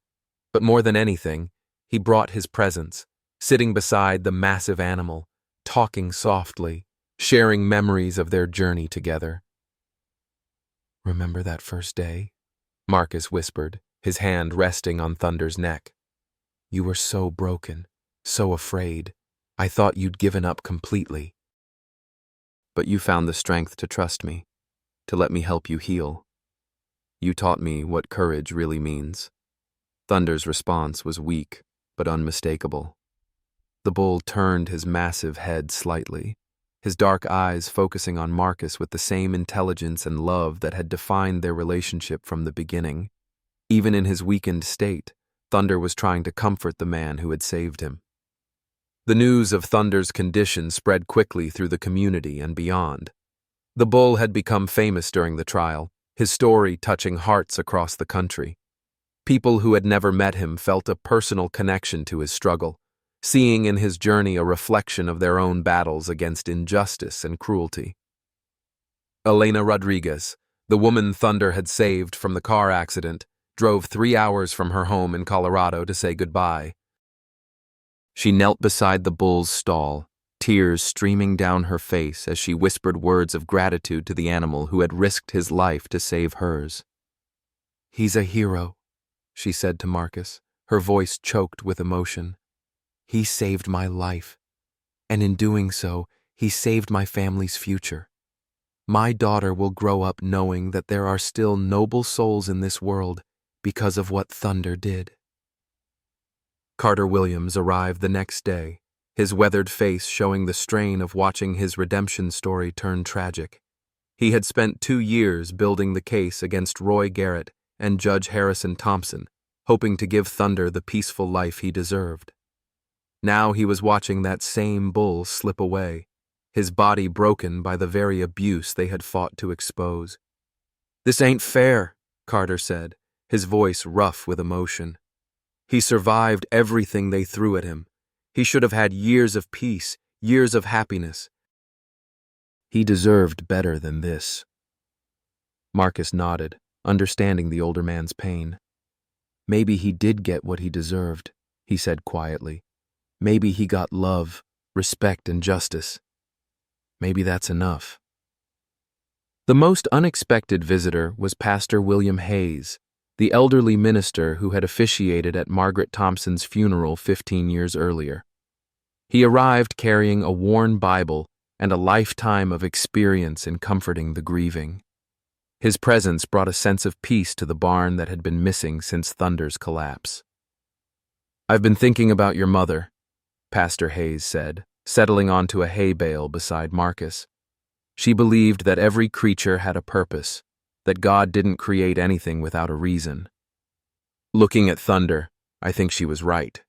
But more than anything, he brought his presence, sitting beside the massive animal, talking softly, sharing memories of their journey together. "Remember that first day?" Marcus whispered, his hand resting on Thunder's neck. "You were so broken, so afraid. I thought you'd given up completely. But you found the strength to trust me, to let me help you heal. You taught me what courage really means." Thunder's response was weak, but unmistakable. The bull turned his massive head slightly, his dark eyes focusing on Marcus with the same intelligence and love that had defined their relationship from the beginning. Even in his weakened state, Thunder was trying to comfort the man who had saved him. The news of Thunder's condition spread quickly through the community and beyond. The bull had become famous during the trial, his story touching hearts across the country. People who had never met him felt a personal connection to his struggle, seeing in his journey a reflection of their own battles against injustice and cruelty. Elena Rodriguez, the woman Thunder had saved from the car accident, drove 3 hours from her home in Colorado to say goodbye. She knelt beside the bull's stall, tears streaming down her face as she whispered words of gratitude to the animal who had risked his life to save hers. "He's a hero," she said to Marcus, her voice choked with emotion. "He saved my life, and in doing so, he saved my family's future. My daughter will grow up knowing that there are still noble souls in this world because of what Thunder did." Carter Williams arrived the next day, his weathered face showing the strain of watching his redemption story turn tragic. He had spent 2 years building the case against Roy Garrett and Judge Harrison Thompson, hoping to give Thunder the peaceful life he deserved. Now he was watching that same bull slip away, his body broken by the very abuse they had fought to expose. "This ain't fair," Carter said, his voice rough with emotion. "He survived everything they threw at him. He should have had years of peace, years of happiness. He deserved better than this." Marcus nodded, understanding the older man's pain. "Maybe he did get what he deserved," he said quietly. "Maybe he got love, respect, and justice. Maybe that's enough." The most unexpected visitor was Pastor William Hayes, the elderly minister who had officiated at Margaret Thompson's funeral 15 years earlier. He arrived carrying a worn Bible and a lifetime of experience in comforting the grieving. His presence brought a sense of peace to the barn that had been missing since Thunder's collapse. "I've been thinking about your mother," Pastor Hayes said, settling onto a hay bale beside Marcus. "She believed that every creature had a purpose, that God didn't create anything without a reason. Looking at Thunder, I think she was right.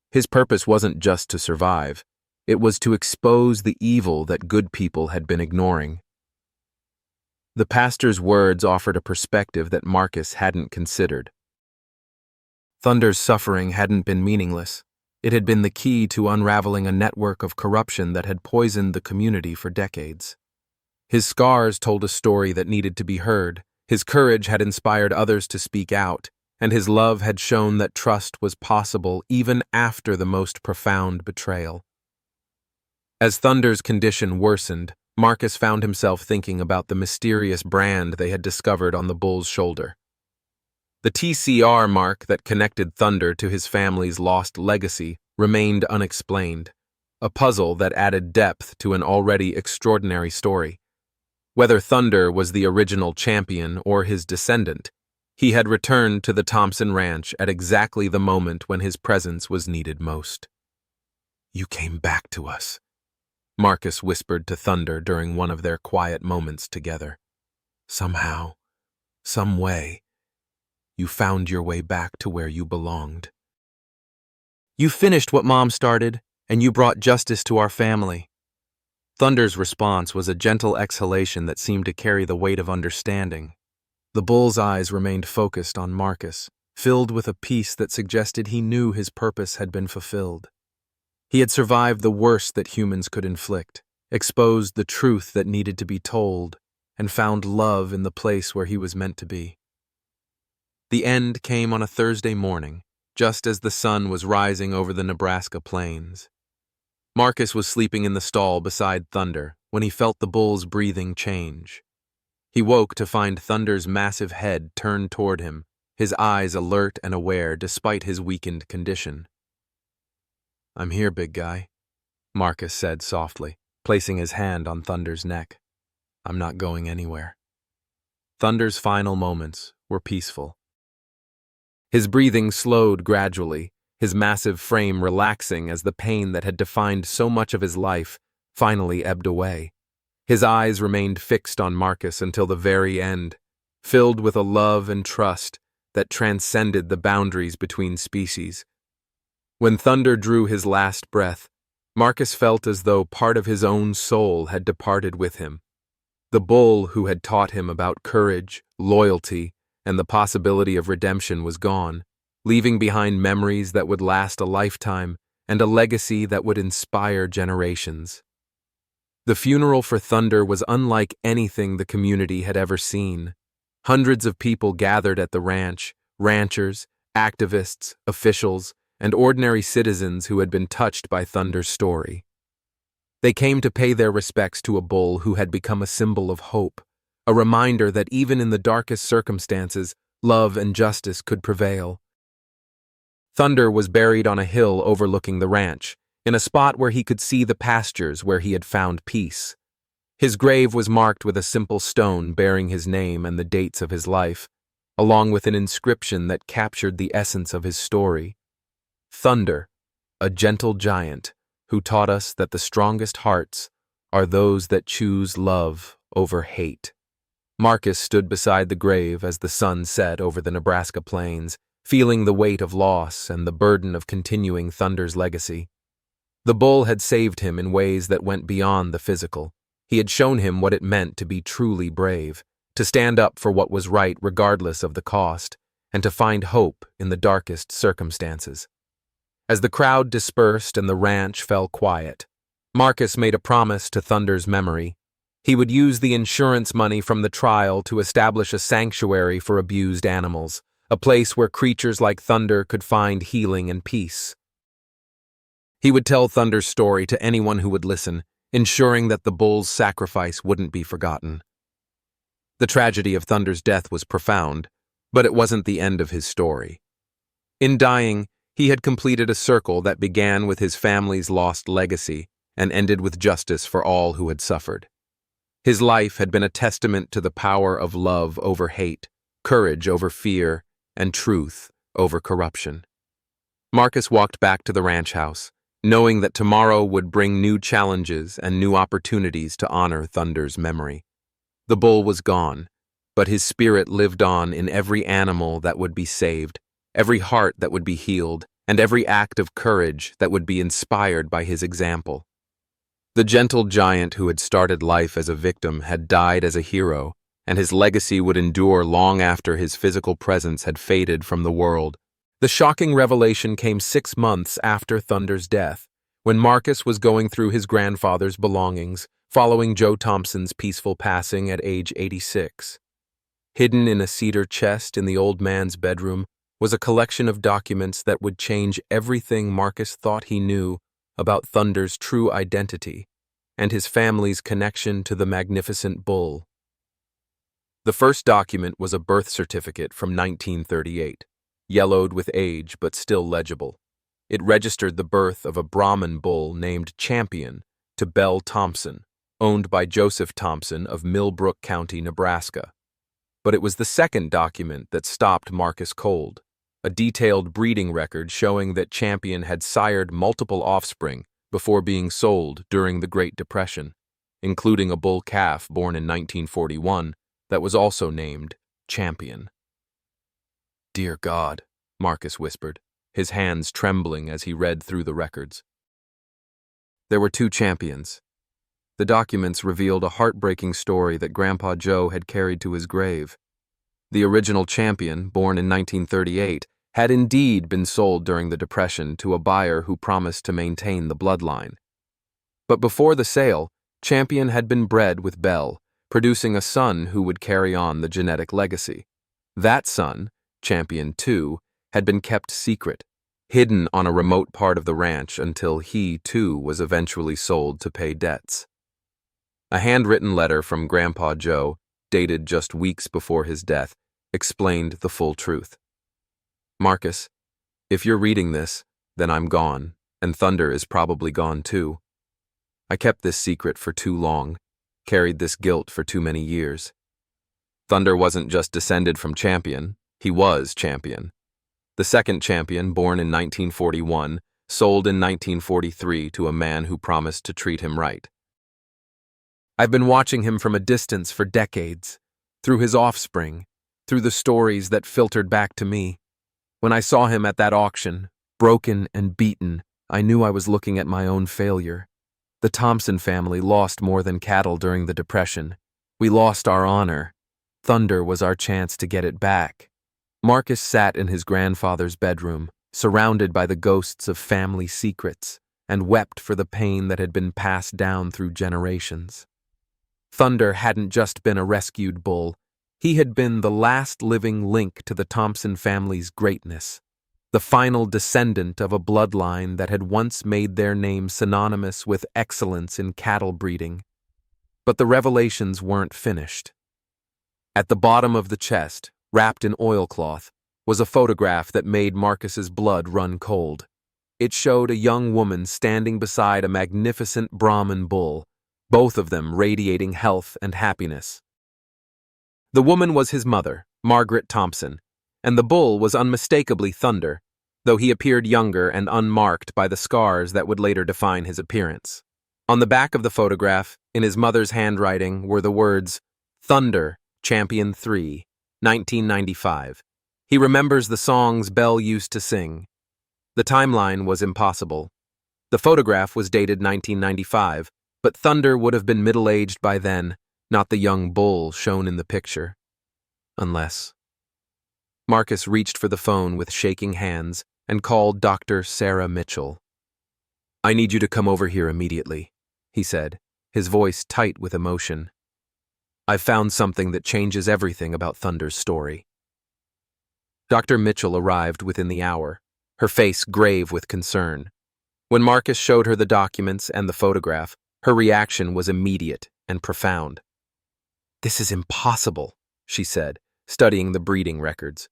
His purpose wasn't just to survive, it was to expose the evil that good people had been ignoring." The pastor's words offered a perspective that Marcus hadn't considered. Thunder's suffering hadn't been meaningless. It had been the key to unraveling a network of corruption that had poisoned the community for decades. His scars told a story that needed to be heard, his courage had inspired others to speak out, and his love had shown that trust was possible even after the most profound betrayal. As Thunder's condition worsened, Marcus found himself thinking about the mysterious brand they had discovered on the bull's shoulder. The TCR mark that connected Thunder to his family's lost legacy remained unexplained, a puzzle that added depth to an already extraordinary story. Whether Thunder was the original champion or his descendant, he had returned to the Thompson Ranch at exactly the moment when his presence was needed most. "You came back to us," Marcus whispered to Thunder during one of their quiet moments together. "Somehow, some way, you found your way back to where you belonged. You finished what Mom started, and you brought justice to our family." Thunder's response was a gentle exhalation that seemed to carry the weight of understanding. The bull's eyes remained focused on Marcus, filled with a peace that suggested he knew his purpose had been fulfilled. He had survived the worst that humans could inflict, exposed the truth that needed to be told, and found love in the place where he was meant to be. The end came on a Thursday morning, just as the sun was rising over the Nebraska plains. Marcus was sleeping in the stall beside Thunder when he felt the bull's breathing change. He woke to find Thunder's massive head turned toward him, his eyes alert and aware despite his weakened condition. "I'm here, big guy," Marcus said softly, placing his hand on Thunder's neck. "I'm not going anywhere." Thunder's final moments were peaceful. His breathing slowed gradually, his massive frame relaxing as the pain that had defined so much of his life finally ebbed away. His eyes remained fixed on Marcus until the very end, filled with a love and trust that transcended the boundaries between species. When Thunder drew his last breath, Marcus felt as though part of his own soul had departed with him. The bull who had taught him about courage, loyalty, and the possibility of redemption was gone, leaving behind memories that would last a lifetime and a legacy that would inspire generations. The funeral for Thunder was unlike anything the community had ever seen. Hundreds of people gathered at the ranch, ranchers, activists, officials, and ordinary citizens who had been touched by Thunder's story. They came to pay their respects to a bull who had become a symbol of hope, a reminder that even in the darkest circumstances, love and justice could prevail. Thunder was buried on a hill overlooking the ranch, in a spot where he could see the pastures where he had found peace. His grave was marked with a simple stone bearing his name and the dates of his life, along with an inscription that captured the essence of his story. Thunder, a gentle giant, who taught us that the strongest hearts are those that choose love over hate. Marcus stood beside the grave as the sun set over the Nebraska plains, feeling the weight of loss and the burden of continuing Thunder's legacy. The bull had saved him in ways that went beyond the physical. He had shown him what it meant to be truly brave, to stand up for what was right regardless of the cost, and to find hope in the darkest circumstances. As the crowd dispersed and the ranch fell quiet, Marcus made a promise to Thunder's memory. He would use the insurance money from the trial to establish a sanctuary for abused animals, a place where creatures like Thunder could find healing and peace. He would tell Thunder's story to anyone who would listen, ensuring that the bull's sacrifice wouldn't be forgotten. The tragedy of Thunder's death was profound, but it wasn't the end of his story. In dying, he had completed a circle that began with his family's lost legacy and ended with justice for all who had suffered. His life had been a testament to the power of love over hate, courage over fear, and truth over corruption. Marcus walked back to the ranch house, knowing that tomorrow would bring new challenges and new opportunities to honor Thunder's memory. The bull was gone, but his spirit lived on in every animal that would be saved, every heart that would be healed, and every act of courage that would be inspired by his example. The gentle giant who had started life as a victim had died as a hero, and his legacy would endure long after his physical presence had faded from the world. The shocking revelation came 6 months after Thunder's death, when Marcus was going through his grandfather's belongings, following Joe Thompson's peaceful passing at age 86. Hidden in a cedar chest in the old man's bedroom was a collection of documents that would change everything Marcus thought he knew about Thunder's true identity and his family's connection to the magnificent bull. The first document was a birth certificate from 1938, yellowed with age but still legible. It registered the birth of a Brahman bull named Champion to Belle Thompson, owned by Joseph Thompson of Millbrook County, Nebraska. But it was the second document that stopped Marcus cold, a detailed breeding record showing that Champion had sired multiple offspring before being sold during the Great Depression, including a bull calf born in 1941 that was also named Champion. "Dear God," Marcus whispered, his hands trembling as he read through the records. There were 2 champions. The documents revealed a heartbreaking story that Grandpa Joe had carried to his grave. The original Champion, born in 1938, had indeed been sold during the Depression to a buyer who promised to maintain the bloodline. But before the sale, Champion had been bred with Belle, producing a son who would carry on the genetic legacy. That son, Champion 2, had been kept secret, hidden on a remote part of the ranch until he, too, was eventually sold to pay debts. A handwritten letter from Grandpa Joe, dated just weeks before his death, explained the full truth. "Marcus, if you're reading this, then I'm gone, and Thunder is probably gone too. I kept this secret for too long, carried this guilt for too many years. Thunder wasn't just descended from Champion, he was Champion. The second Champion, born in 1941, sold in 1943 to a man who promised to treat him right. I've been watching him from a distance for decades, through his offspring, through the stories that filtered back to me. When I saw him at that auction, broken and beaten, I knew I was looking at my own failure. The Thompson family lost more than cattle during the Depression. We lost our honor. Thunder was our chance to get it back. Marcus sat in his grandfather's bedroom, surrounded by the ghosts of family secrets, and wept for the pain that had been passed down through generations. Thunder hadn't just been a rescued bull. He had been the last living link to the Thompson family's greatness, the final descendant of a bloodline that had once made their name synonymous with excellence in cattle breeding. But the revelations weren't finished. At the bottom of the chest, wrapped in oilcloth, was a photograph that made Marcus's blood run cold. It showed a young woman standing beside a magnificent Brahman bull, both of them radiating health and happiness. The woman was his mother, Margaret Thompson, and the bull was unmistakably Thunder, though he appeared younger and unmarked by the scars that would later define his appearance. On the back of the photograph, in his mother's handwriting, were the words, "Thunder, Champion 3, 1995. He remembers the songs Belle used to sing." The timeline was impossible. The photograph was dated 1995, but Thunder would have been middle-aged by then, not the young bull shown in the picture. Unless... Marcus reached for the phone with shaking hands and called Dr. Sarah Mitchell. "I need you to come over here immediately," he said, his voice tight with emotion. "I've found something that changes everything about Thunder's story." Dr. Mitchell arrived within the hour, her face grave with concern. When Marcus showed her the documents and the photograph, her reaction was immediate and profound. "This is impossible," she said, studying the breeding records.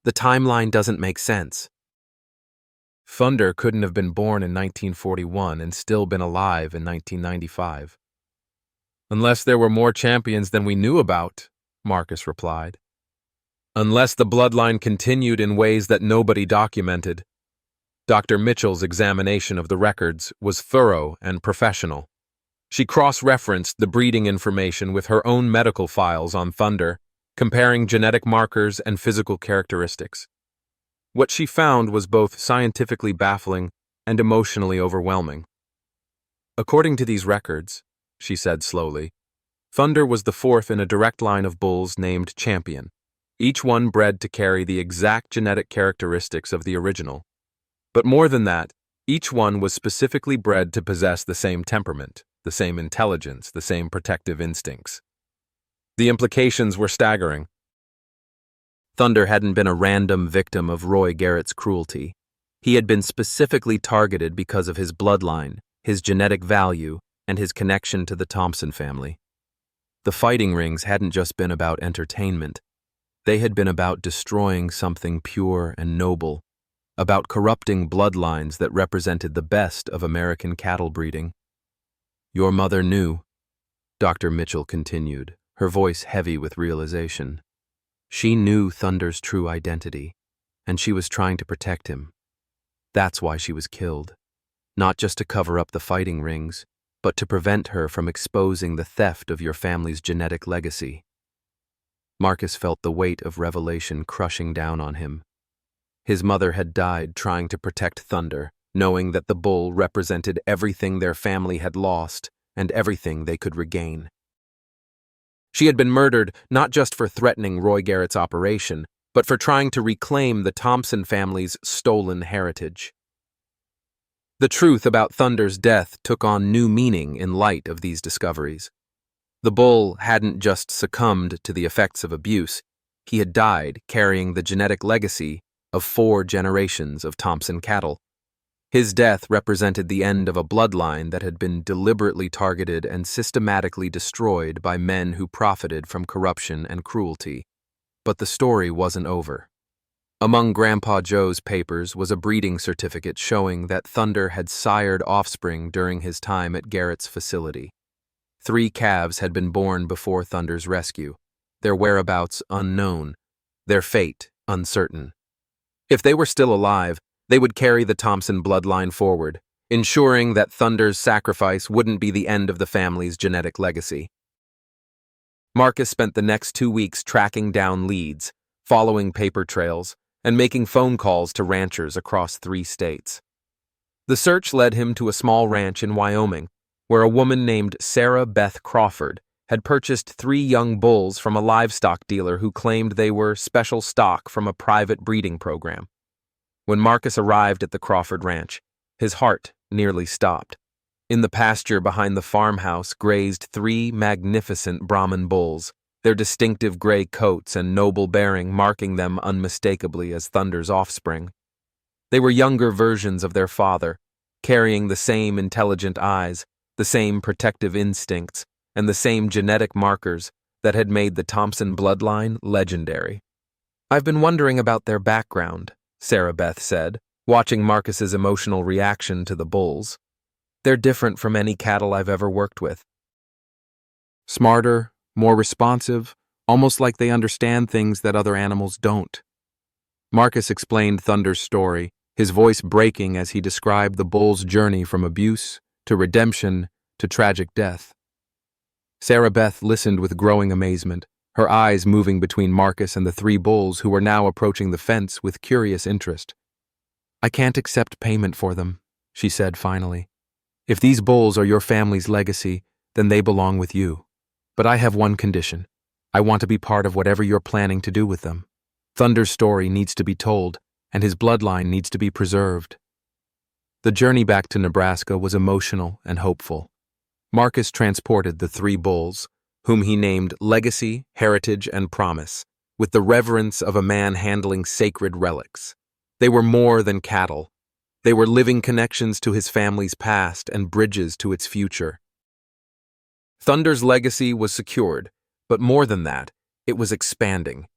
"The timeline doesn't make sense." Thunder couldn't have been born in 1941 and still been alive in 1995. "Unless there were more champions than we knew about," Marcus replied. "Unless the bloodline continued in ways that nobody documented." Dr. Mitchell's examination of the records was thorough and professional. She cross-referenced the breeding information with her own medical files on Thunder, comparing genetic markers and physical characteristics. What she found was both scientifically baffling and emotionally overwhelming. "According to these records," she said slowly, "Thunder was the fourth in a direct line of bulls named Champion, each one bred to carry the exact genetic characteristics of the original. But more than that, each one was specifically bred to possess the same temperament, the same intelligence, the same protective instincts." The implications were staggering. Thunder hadn't been a random victim of Roy Garrett's cruelty. He had been specifically targeted because of his bloodline, his genetic value, and his connection to the Thompson family. The fighting rings hadn't just been about entertainment. They had been about destroying something pure and noble, about corrupting bloodlines that represented the best of American cattle breeding. "Your mother knew," Dr. Mitchell continued, her voice heavy with realization. "She knew Thunder's true identity, and she was trying to protect him. That's why she was killed. Not just to cover up the fighting rings, but to prevent her from exposing the theft of your family's genetic legacy." Marcus felt the weight of revelation crushing down on him. His mother had died trying to protect Thunder, knowing that the bull represented everything their family had lost and everything they could regain. She had been murdered not just for threatening Roy Garrett's operation, but for trying to reclaim the Thompson family's stolen heritage. The truth about Thunder's death took on new meaning in light of these discoveries. The bull hadn't just succumbed to the effects of abuse, he had died carrying the genetic legacy of 4 generations of Thompson cattle. His death represented the end of a bloodline that had been deliberately targeted and systematically destroyed by men who profited from corruption and cruelty. But the story wasn't over. Among Grandpa Joe's papers was a breeding certificate showing that Thunder had sired offspring during his time at Garrett's facility. 3 calves had been born before Thunder's rescue, their whereabouts unknown, their fate uncertain. If they were still alive, they would carry the Thompson bloodline forward, ensuring that Thunder's sacrifice wouldn't be the end of the family's genetic legacy. Marcus spent the next 2 weeks tracking down leads, following paper trails, and making phone calls to ranchers across 3 states. The search led him to a small ranch in Wyoming, where a woman named Sarah Beth Crawford had purchased 3 young bulls from a livestock dealer who claimed they were special stock from a private breeding program. When Marcus arrived at the Crawford Ranch, his heart nearly stopped. In the pasture behind the farmhouse grazed 3 magnificent Brahman bulls, their distinctive gray coats and noble bearing marking them unmistakably as Thunder's offspring. They were younger versions of their father, carrying the same intelligent eyes, the same protective instincts, and the same genetic markers that had made the Thompson bloodline legendary. "I've been wondering about their background," Sarah Beth said, watching Marcus's emotional reaction to the bulls. "They're different from any cattle I've ever worked with. Smarter, more responsive, almost like they understand things that other animals don't." Marcus explained Thunder's story, his voice breaking as he described the bull's journey from abuse to redemption to tragic death. Sarah Beth listened with growing amazement, her eyes moving between Marcus and the 3 bulls who were now approaching the fence with curious interest. "I can't accept payment for them," she said finally. "If these bulls are your family's legacy, then they belong with you. But I have one condition. I want to be part of whatever you're planning to do with them. Thunder's story needs to be told, and his bloodline needs to be preserved." The journey back to Nebraska was emotional and hopeful. Marcus transported the 3 bulls, whom he named Legacy, Heritage, and Promise, with the reverence of a man handling sacred relics. They were more than cattle. They were living connections to his family's past and bridges to its future. Thunder's legacy was secured, but more than that, it was expanding.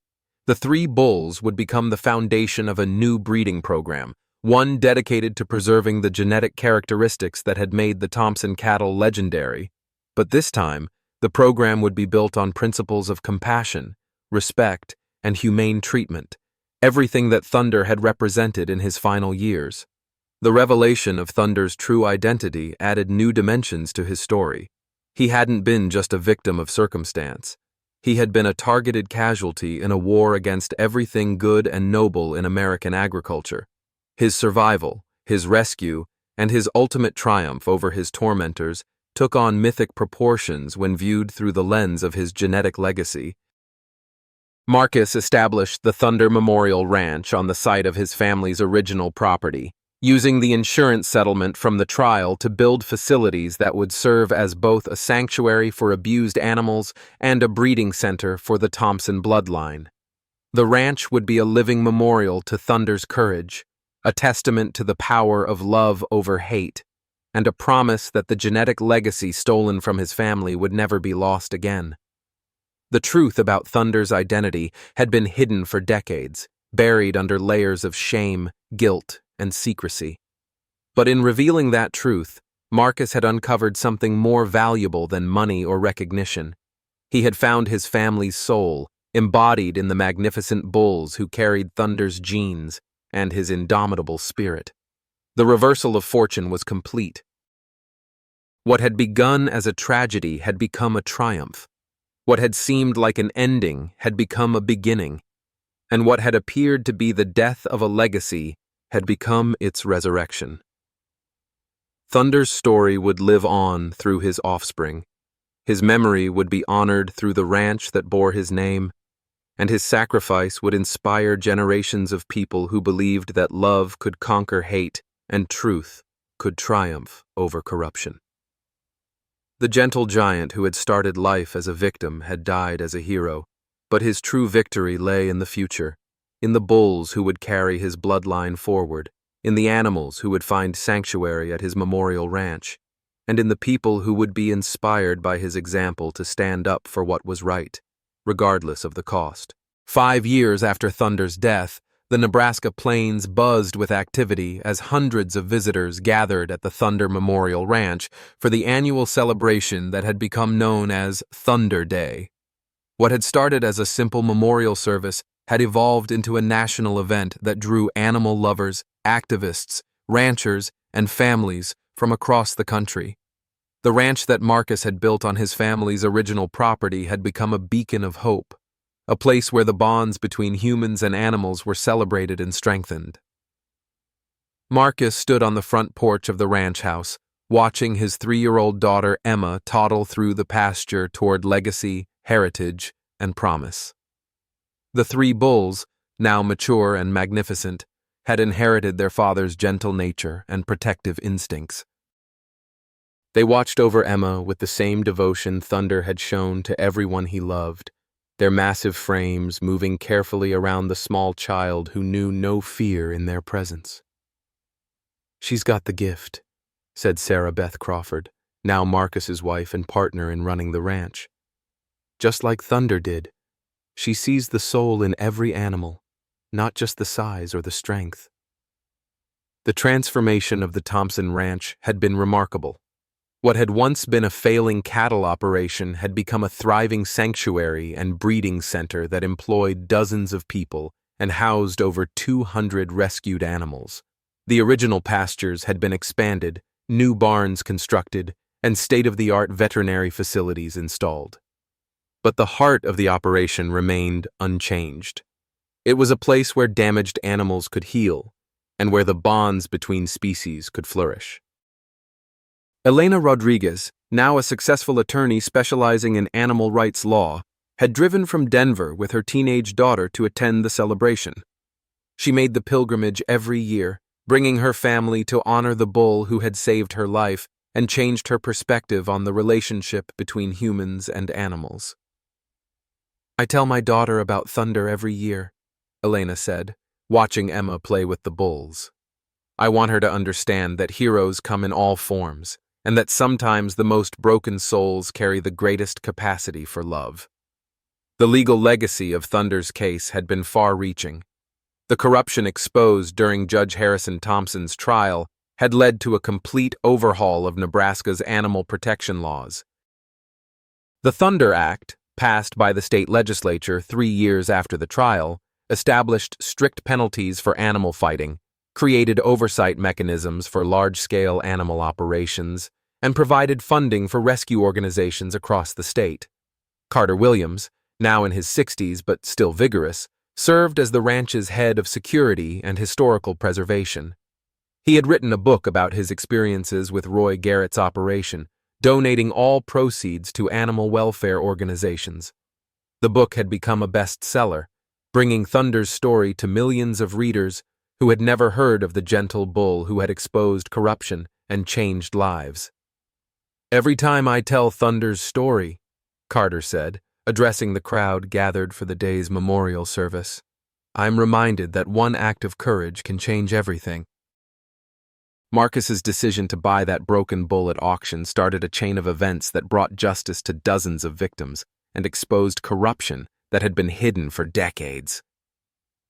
The 3 bulls would become the foundation of a new breeding program, one dedicated to preserving the genetic characteristics that had made the Thompson cattle legendary. But this time, the program would be built on principles of compassion, respect, and humane treatment, everything that Thunder had represented in his final years. The revelation of Thunder's true identity added new dimensions to his story. He hadn't been just a victim of circumstance. He had been a targeted casualty in a war against everything good and noble in American agriculture. His survival, his rescue, and his ultimate triumph over his tormentors took on mythic proportions when viewed through the lens of his genetic legacy. Marcus established the Thunder Memorial Ranch on the site of his family's original property, using the insurance settlement from the trial to build facilities that would serve as both a sanctuary for abused animals and a breeding center for the Thompson bloodline. The ranch would be a living memorial to Thunder's courage, a testament to the power of love over hate, and a promise that the genetic legacy stolen from his family would never be lost again. The truth about Thunder's identity had been hidden for decades, buried under layers of shame, guilt, and secrecy. But in revealing that truth, Marcus had uncovered something more valuable than money or recognition. He had found his family's soul, embodied in the magnificent bulls who carried Thunder's genes and his indomitable spirit. The reversal of fortune was complete. What had begun as a tragedy had become a triumph. What had seemed like an ending had become a beginning. And what had appeared to be the death of a legacy had become its resurrection. Thunder's story would live on through his offspring. His memory would be honored through the ranch that bore his name, and his sacrifice would inspire generations of people who believed that love could conquer hate and truth could triumph over corruption. The gentle giant who had started life as a victim had died as a hero, but his true victory lay in the future, in the bulls who would carry his bloodline forward, in the animals who would find sanctuary at his memorial ranch, and in the people who would be inspired by his example to stand up for what was right, regardless of the cost. 5 years after Thunder's death, the Nebraska plains buzzed with activity as hundreds of visitors gathered at the Thunder Memorial Ranch for the annual celebration that had become known as Thunder Day. What had started as a simple memorial service had evolved into a national event that drew animal lovers, activists, ranchers, and families from across the country. The ranch that Marcus had built on his family's original property had become a beacon of hope, a place where the bonds between humans and animals were celebrated and strengthened. Marcus stood on the front porch of the ranch house, watching his 3-year-old daughter Emma toddle through the pasture toward legacy, heritage, and promise. The 3 bulls, now mature and magnificent, had inherited their father's gentle nature and protective instincts. They watched over Emma with the same devotion Thunder had shown to everyone he loved, their massive frames moving carefully around the small child who knew no fear in their presence. "She's got the gift," said Sarah Beth Crawford, now Marcus's wife and partner in running the ranch. "Just like Thunder did, she sees the soul in every animal, not just the size or the strength." The transformation of the Thompson Ranch had been remarkable. What had once been a failing cattle operation had become a thriving sanctuary and breeding center that employed dozens of people and housed over 200 rescued animals. The original pastures had been expanded, new barns constructed, and state-of-the-art veterinary facilities installed. But the heart of the operation remained unchanged. It was a place where damaged animals could heal, and where the bonds between species could flourish. Elena Rodriguez, now a successful attorney specializing in animal rights law, had driven from Denver with her teenage daughter to attend the celebration. She made the pilgrimage every year, bringing her family to honor the bull who had saved her life and changed her perspective on the relationship between humans and animals. "I tell my daughter about Thunder every year," Elena said, watching Emma play with the bulls. "I want her to understand that heroes come in all forms, and that sometimes the most broken souls carry the greatest capacity for love." The legal legacy of Thunder's case had been far-reaching. The corruption exposed during Judge Harrison Thompson's trial had led to a complete overhaul of Nebraska's animal protection laws. The Thunder Act, passed by the state legislature 3 years after the trial, established strict penalties for animal fighting, created oversight mechanisms for large-scale animal operations, and provided funding for rescue organizations across the state. Carter Williams, now in his 60s but still vigorous, served as the ranch's head of security and historical preservation. He had written a book about his experiences with Roy Garrett's operation, donating all proceeds to animal welfare organizations. The book had become a bestseller, bringing Thunder's story to millions of readers who had never heard of the gentle bull who had exposed corruption and changed lives. "Every time I tell Thunder's story," Carter said, addressing the crowd gathered for the day's memorial service, "I'm reminded that one act of courage can change everything." Marcus's decision to buy that broken bull at auction started a chain of events that brought justice to dozens of victims and exposed corruption that had been hidden for decades.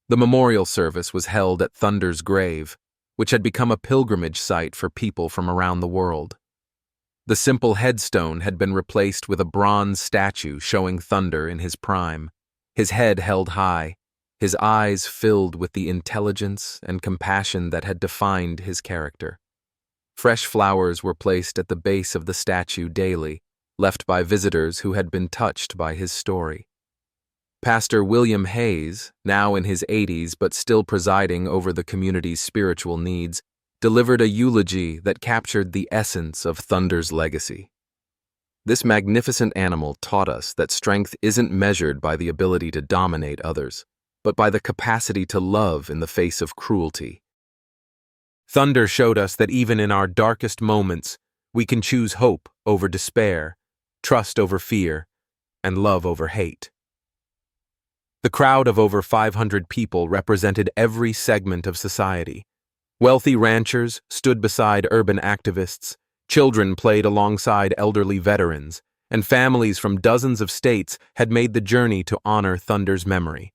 The memorial service was held at Thunder's grave, which had become a pilgrimage site for people from around the world. The simple headstone had been replaced with a bronze statue showing Thunder in his prime, his head held high, his eyes filled with the intelligence and compassion that had defined his character. Fresh flowers were placed at the base of the statue daily, left by visitors who had been touched by his story. Pastor William Hayes, now in his 80s but still presiding over the community's spiritual needs, delivered a eulogy that captured the essence of Thunder's legacy. "This magnificent animal taught us that strength isn't measured by the ability to dominate others, but by the capacity to love in the face of cruelty. Thunder showed us that even in our darkest moments, we can choose hope over despair, trust over fear, and love over hate." The crowd of over 500 people represented every segment of society. Wealthy ranchers stood beside urban activists, children played alongside elderly veterans, and families from dozens of states had made the journey to honor Thunder's memory.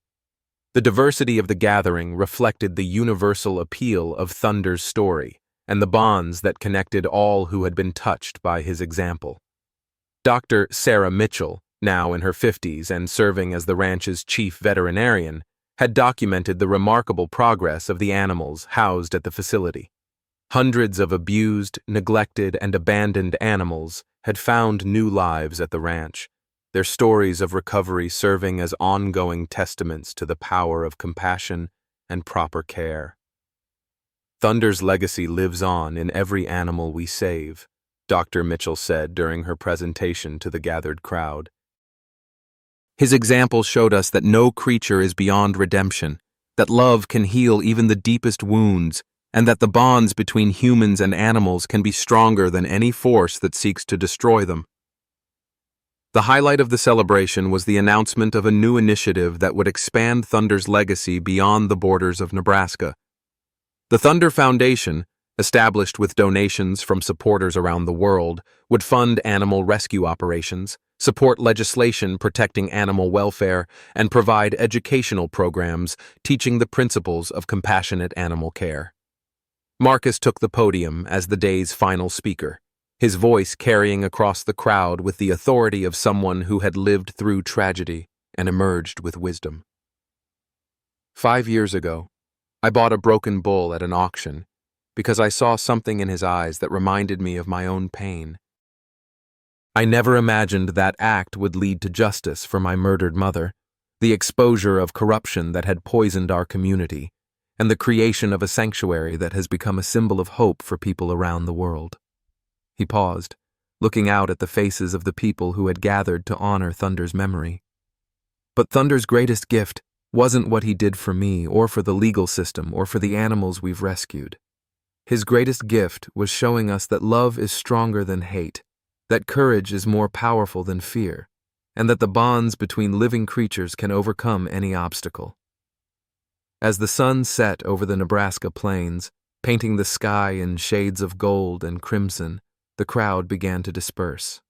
The diversity of the gathering reflected the universal appeal of Thunder's story and the bonds that connected all who had been touched by his example. Dr. Sarah Mitchell, now in her 50s and serving as the ranch's chief veterinarian, had documented the remarkable progress of the animals housed at the facility. Hundreds of abused, neglected, and abandoned animals had found new lives at the ranch, their stories of recovery serving as ongoing testaments to the power of compassion and proper care. Thunder's legacy lives on in every animal we save, Dr. Mitchell said during her presentation to the gathered crowd. His example showed us that no creature is beyond redemption, that love can heal even the deepest wounds, and that the bonds between humans and animals can be stronger than any force that seeks to destroy them. The highlight of the celebration was the announcement of a new initiative that would expand Thunder's legacy beyond the borders of Nebraska. The Thunder Foundation, established with donations from supporters around the world, would fund animal rescue operations, support legislation protecting animal welfare, and provide educational programs teaching the principles of compassionate animal care. Marcus took the podium as the day's final speaker, his voice carrying across the crowd with the authority of someone who had lived through tragedy and emerged with wisdom. 5 years ago, I bought a broken bull at an auction because I saw something in his eyes that reminded me of my own pain. I never imagined that act would lead to justice for my murdered mother, the exposure of corruption that had poisoned our community, and the creation of a sanctuary that has become a symbol of hope for people around the world. He paused, looking out at the faces of the people who had gathered to honor Thunder's memory. But Thunder's greatest gift wasn't what he did for me or for the legal system or for the animals we've rescued. His greatest gift was showing us that love is stronger than hate, that courage is more powerful than fear, and that the bonds between living creatures can overcome any obstacle. As the sun set over the Nebraska plains, painting the sky in shades of gold and crimson, the crowd began to disperse.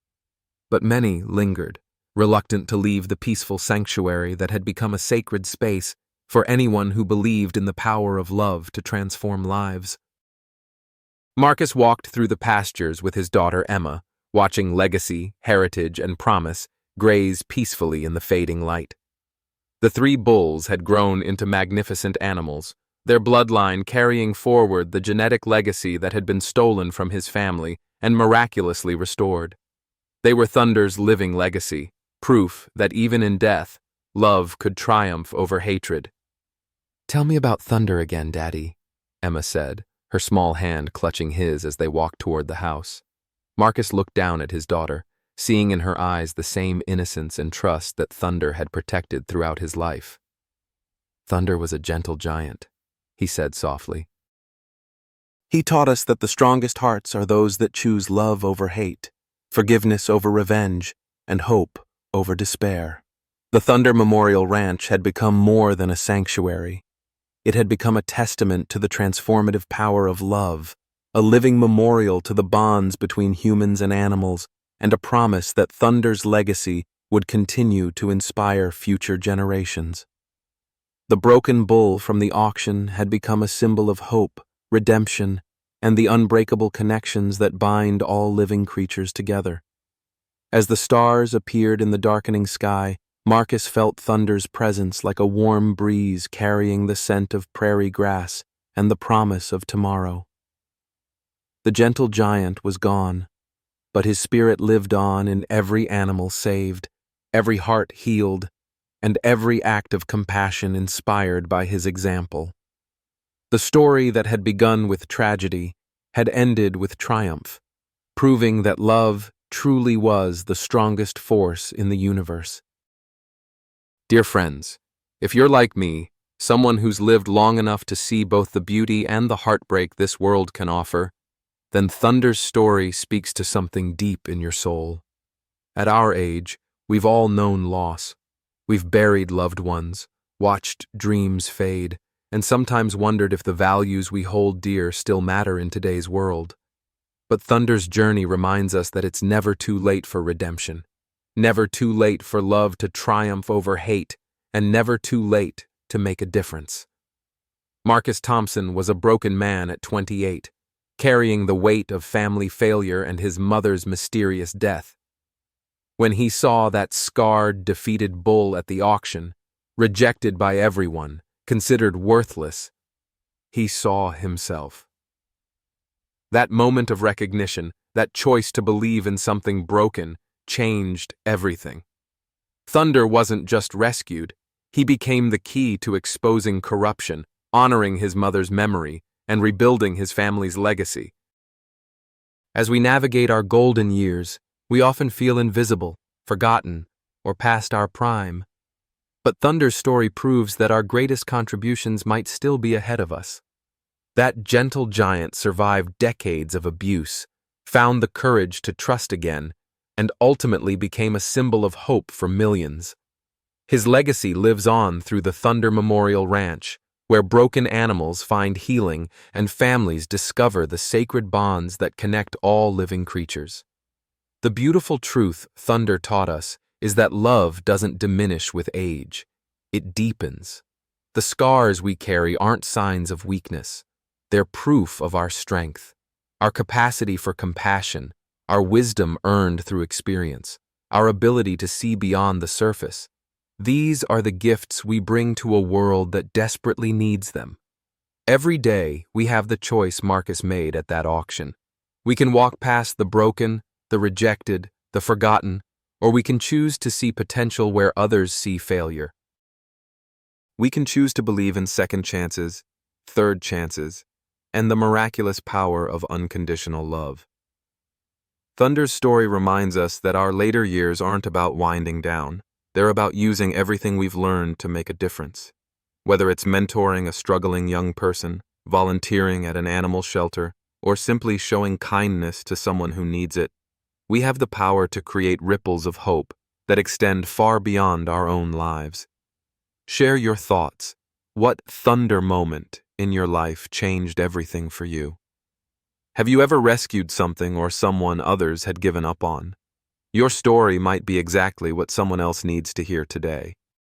But many lingered, reluctant to leave the peaceful sanctuary that had become a sacred space for anyone who believed in the power of love to transform lives. Marcus walked through the pastures with his daughter Emma, watching legacy, heritage, and promise graze peacefully in the fading light. The 3 bulls had grown into magnificent animals, their bloodline carrying forward the genetic legacy that had been stolen from his family and miraculously restored. They were Thunder's living legacy, proof that even in death, love could triumph over hatred. "Tell me about Thunder again, Daddy," Emma said, her small hand clutching his as they walked toward the house. Marcus looked down at his daughter, seeing in her eyes the same innocence and trust that Thunder had protected throughout his life. "Thunder was a gentle giant," he said softly. "He taught us that the strongest hearts are those that choose love over hate, forgiveness over revenge, and hope over despair." The Thunder Memorial Ranch had become more than a sanctuary. It had become a testament to the transformative power of love, a living memorial to the bonds between humans and animals, and a promise that Thunder's legacy would continue to inspire future generations. The broken bull from the auction had become a symbol of hope, redemption, and the unbreakable connections that bind all living creatures together. As the stars appeared in the darkening sky, Marcus felt Thunder's presence like a warm breeze carrying the scent of prairie grass and the promise of tomorrow. The gentle giant was gone, but his spirit lived on in every animal saved, every heart healed, and every act of compassion inspired by his example. The story that had begun with tragedy had ended with triumph, proving that love truly was the strongest force in the universe. Dear friends, if you're like me, someone who's lived long enough to see both the beauty and the heartbreak this world can offer, then Thunder's story speaks to something deep in your soul. At our age, we've all known loss. We've buried loved ones, watched dreams fade, and sometimes wondered if the values we hold dear still matter in today's world. But Thunder's journey reminds us that it's never too late for redemption, never too late for love to triumph over hate, and never too late to make a difference. Marcus Thompson was a broken man at 28, carrying the weight of family failure and his mother's mysterious death. When he saw that scarred, defeated bull at the auction, rejected by everyone, considered worthless, he saw himself. That moment of recognition, that choice to believe in something broken, changed everything. Thunder wasn't just rescued, he became the key to exposing corruption, honoring his mother's memory, and rebuilding his family's legacy. As we navigate our golden years, we often feel invisible, forgotten, or past our prime. But Thunder's story proves that our greatest contributions might still be ahead of us. That gentle giant survived decades of abuse, found the courage to trust again, and ultimately became a symbol of hope for millions. His legacy lives on through the Thunder Memorial Ranch, where broken animals find healing and families discover the sacred bonds that connect all living creatures. The beautiful truth Thunder taught us is that love doesn't diminish with age. It deepens. The scars we carry aren't signs of weakness. They're proof of our strength, our capacity for compassion, our wisdom earned through experience, our ability to see beyond the surface. These are the gifts we bring to a world that desperately needs them. Every day, we have the choice Marcus made at that auction. We can walk past the broken, the rejected, the forgotten, or we can choose to see potential where others see failure. We can choose to believe in second chances, third chances, and the miraculous power of unconditional love. Thunder's story reminds us that our later years aren't about winding down. They're about using everything we've learned to make a difference. Whether it's mentoring a struggling young person, volunteering at an animal shelter, or simply showing kindness to someone who needs it, we have the power to create ripples of hope that extend far beyond our own lives. Share your thoughts. What Thunder moment in your life changed everything for you? Have you ever rescued something or someone others had given up on? Your story might be exactly what someone else needs to hear today.